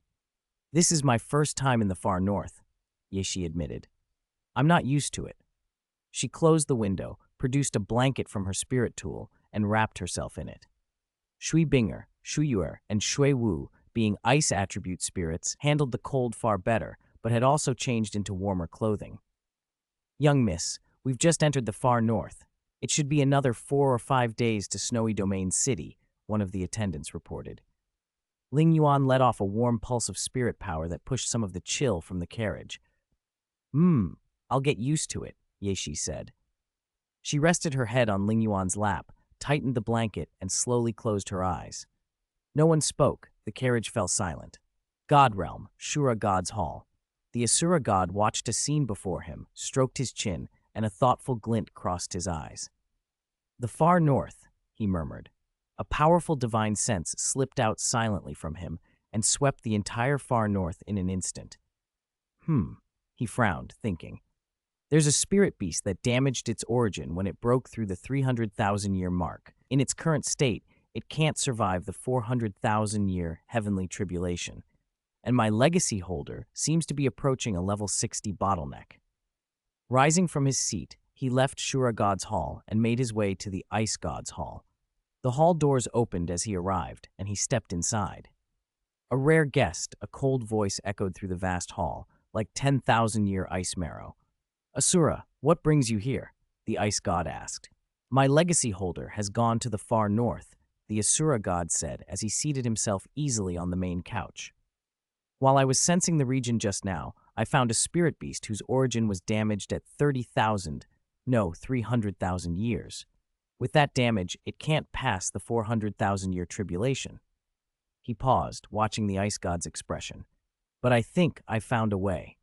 "This is my first time in the far north," Ye Shi admitted. "I'm not used to it." She closed the window, produced a blanket from her spirit tool, and wrapped herself in it. Shui Binger, Shui Yuer, and Shui Wu, being ice attribute spirits, handled the cold far better, but had also changed into warmer clothing. "Young miss, we've just entered the far north. It should be another 4 or 5 days to Snowy Domain City," one of the attendants reported. Ling Yuan let off a warm pulse of spirit power that pushed some of the chill from the carriage. I'll get used to it," Ye Shi said. She rested her head on Ling Yuan's lap, tightened the blanket, and slowly closed her eyes. No one spoke. The carriage fell silent. God Realm, Shura God's Hall. The Asura god watched a scene before him, stroked his chin, and a thoughtful glint crossed his eyes. "The far north," he murmured. A powerful divine sense slipped out silently from him, and swept the entire far north in an instant. He frowned, thinking. There's a spirit beast that damaged its origin when it broke through the 300,000-year mark. In its current state, it can't survive the 400,000-year heavenly tribulation. And my legacy holder seems to be approaching a level 60 bottleneck. Rising from his seat, he left Shura God's Hall and made his way to the Ice God's Hall. The hall doors opened as he arrived, and he stepped inside. A rare guest, a cold voice echoed through the vast hall, like 10,000-year ice marrow. Asura, what brings you here? The ice god asked. My legacy holder has gone to the far north, the Asura god said as he seated himself easily on the main couch. While I was sensing the region just now, I found a spirit beast whose origin was damaged at 300,000 years. With that damage, it can't pass the 400,000-year tribulation. He paused, watching the ice god's expression. But I think I found a way.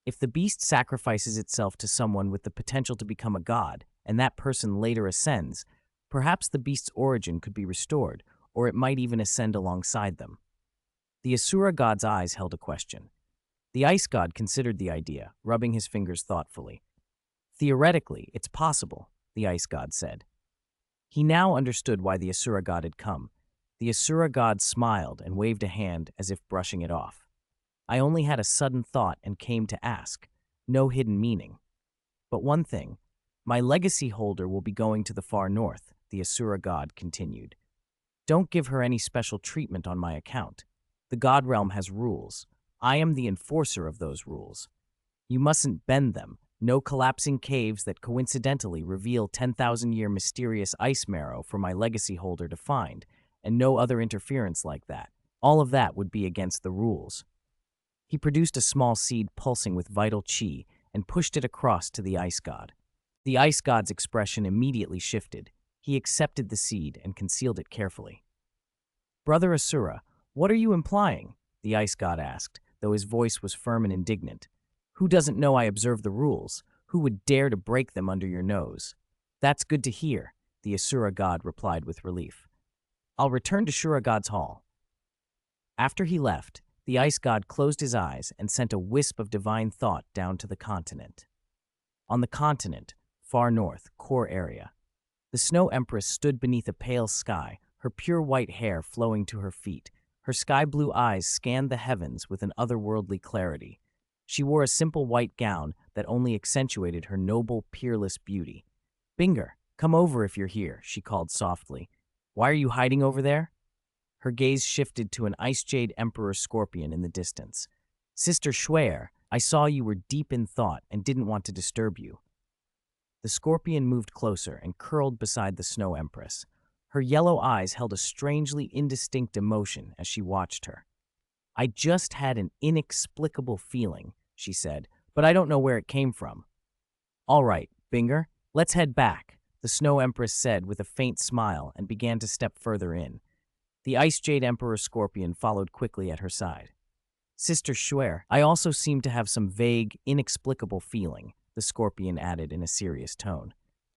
If the beast sacrifices itself to someone with the potential to become a god, and that person later ascends, perhaps the beast's origin could be restored, or it might even ascend alongside them. The Asura god's eyes held a question. The ice god considered the idea, rubbing his fingers thoughtfully. Theoretically, it's possible, the ice god said. He now understood why the Asura god had come. The Asura god smiled and waved a hand as if brushing it off. I only had a sudden thought and came to ask. No hidden meaning. But one thing, my legacy holder will be going to the far north, the Asura god continued. Don't give her any special treatment on my account. The god realm has rules. I am the enforcer of those rules. You mustn't bend them. No collapsing caves that coincidentally reveal 10,000-year mysterious ice marrow for my legacy holder to find, and no other interference like that. All of that would be against the rules. He produced a small seed pulsing with vital chi and pushed it across to the ice god. The ice god's expression immediately shifted. He accepted the seed and concealed it carefully. Brother Asura, what are you implying? The ice god asked, though his voice was firm and indignant. Who doesn't know I observe the rules? Who would dare to break them under your nose? That's good to hear, the Asura god replied with relief. I'll return to Shura God's Hall. After he left, the ice god closed his eyes and sent a wisp of divine thought down to the continent. On the continent, far north, core area, the Snow Empress stood beneath a pale sky, her pure white hair flowing to her feet. Her sky-blue eyes scanned the heavens with an otherworldly clarity. She wore a simple white gown that only accentuated her noble, peerless beauty. Binger, come over if you're here, she called softly. Why are you hiding over there? Her gaze shifted to an ice jade emperor scorpion in the distance. Sister Schwer, I saw you were deep in thought and didn't want to disturb you. The scorpion moved closer and curled beside the Snow Empress. Her yellow eyes held a strangely indistinct emotion as she watched her. I just had an inexplicable feeling, she said, but I don't know where it came from. All right, Binger, let's head back, the Snow Empress said with a faint smile and began to step further in. The Ice Jade Emperor Scorpion followed quickly at her side. Sister Schwer, I also seem to have some vague, inexplicable feeling, the Scorpion added in a serious tone.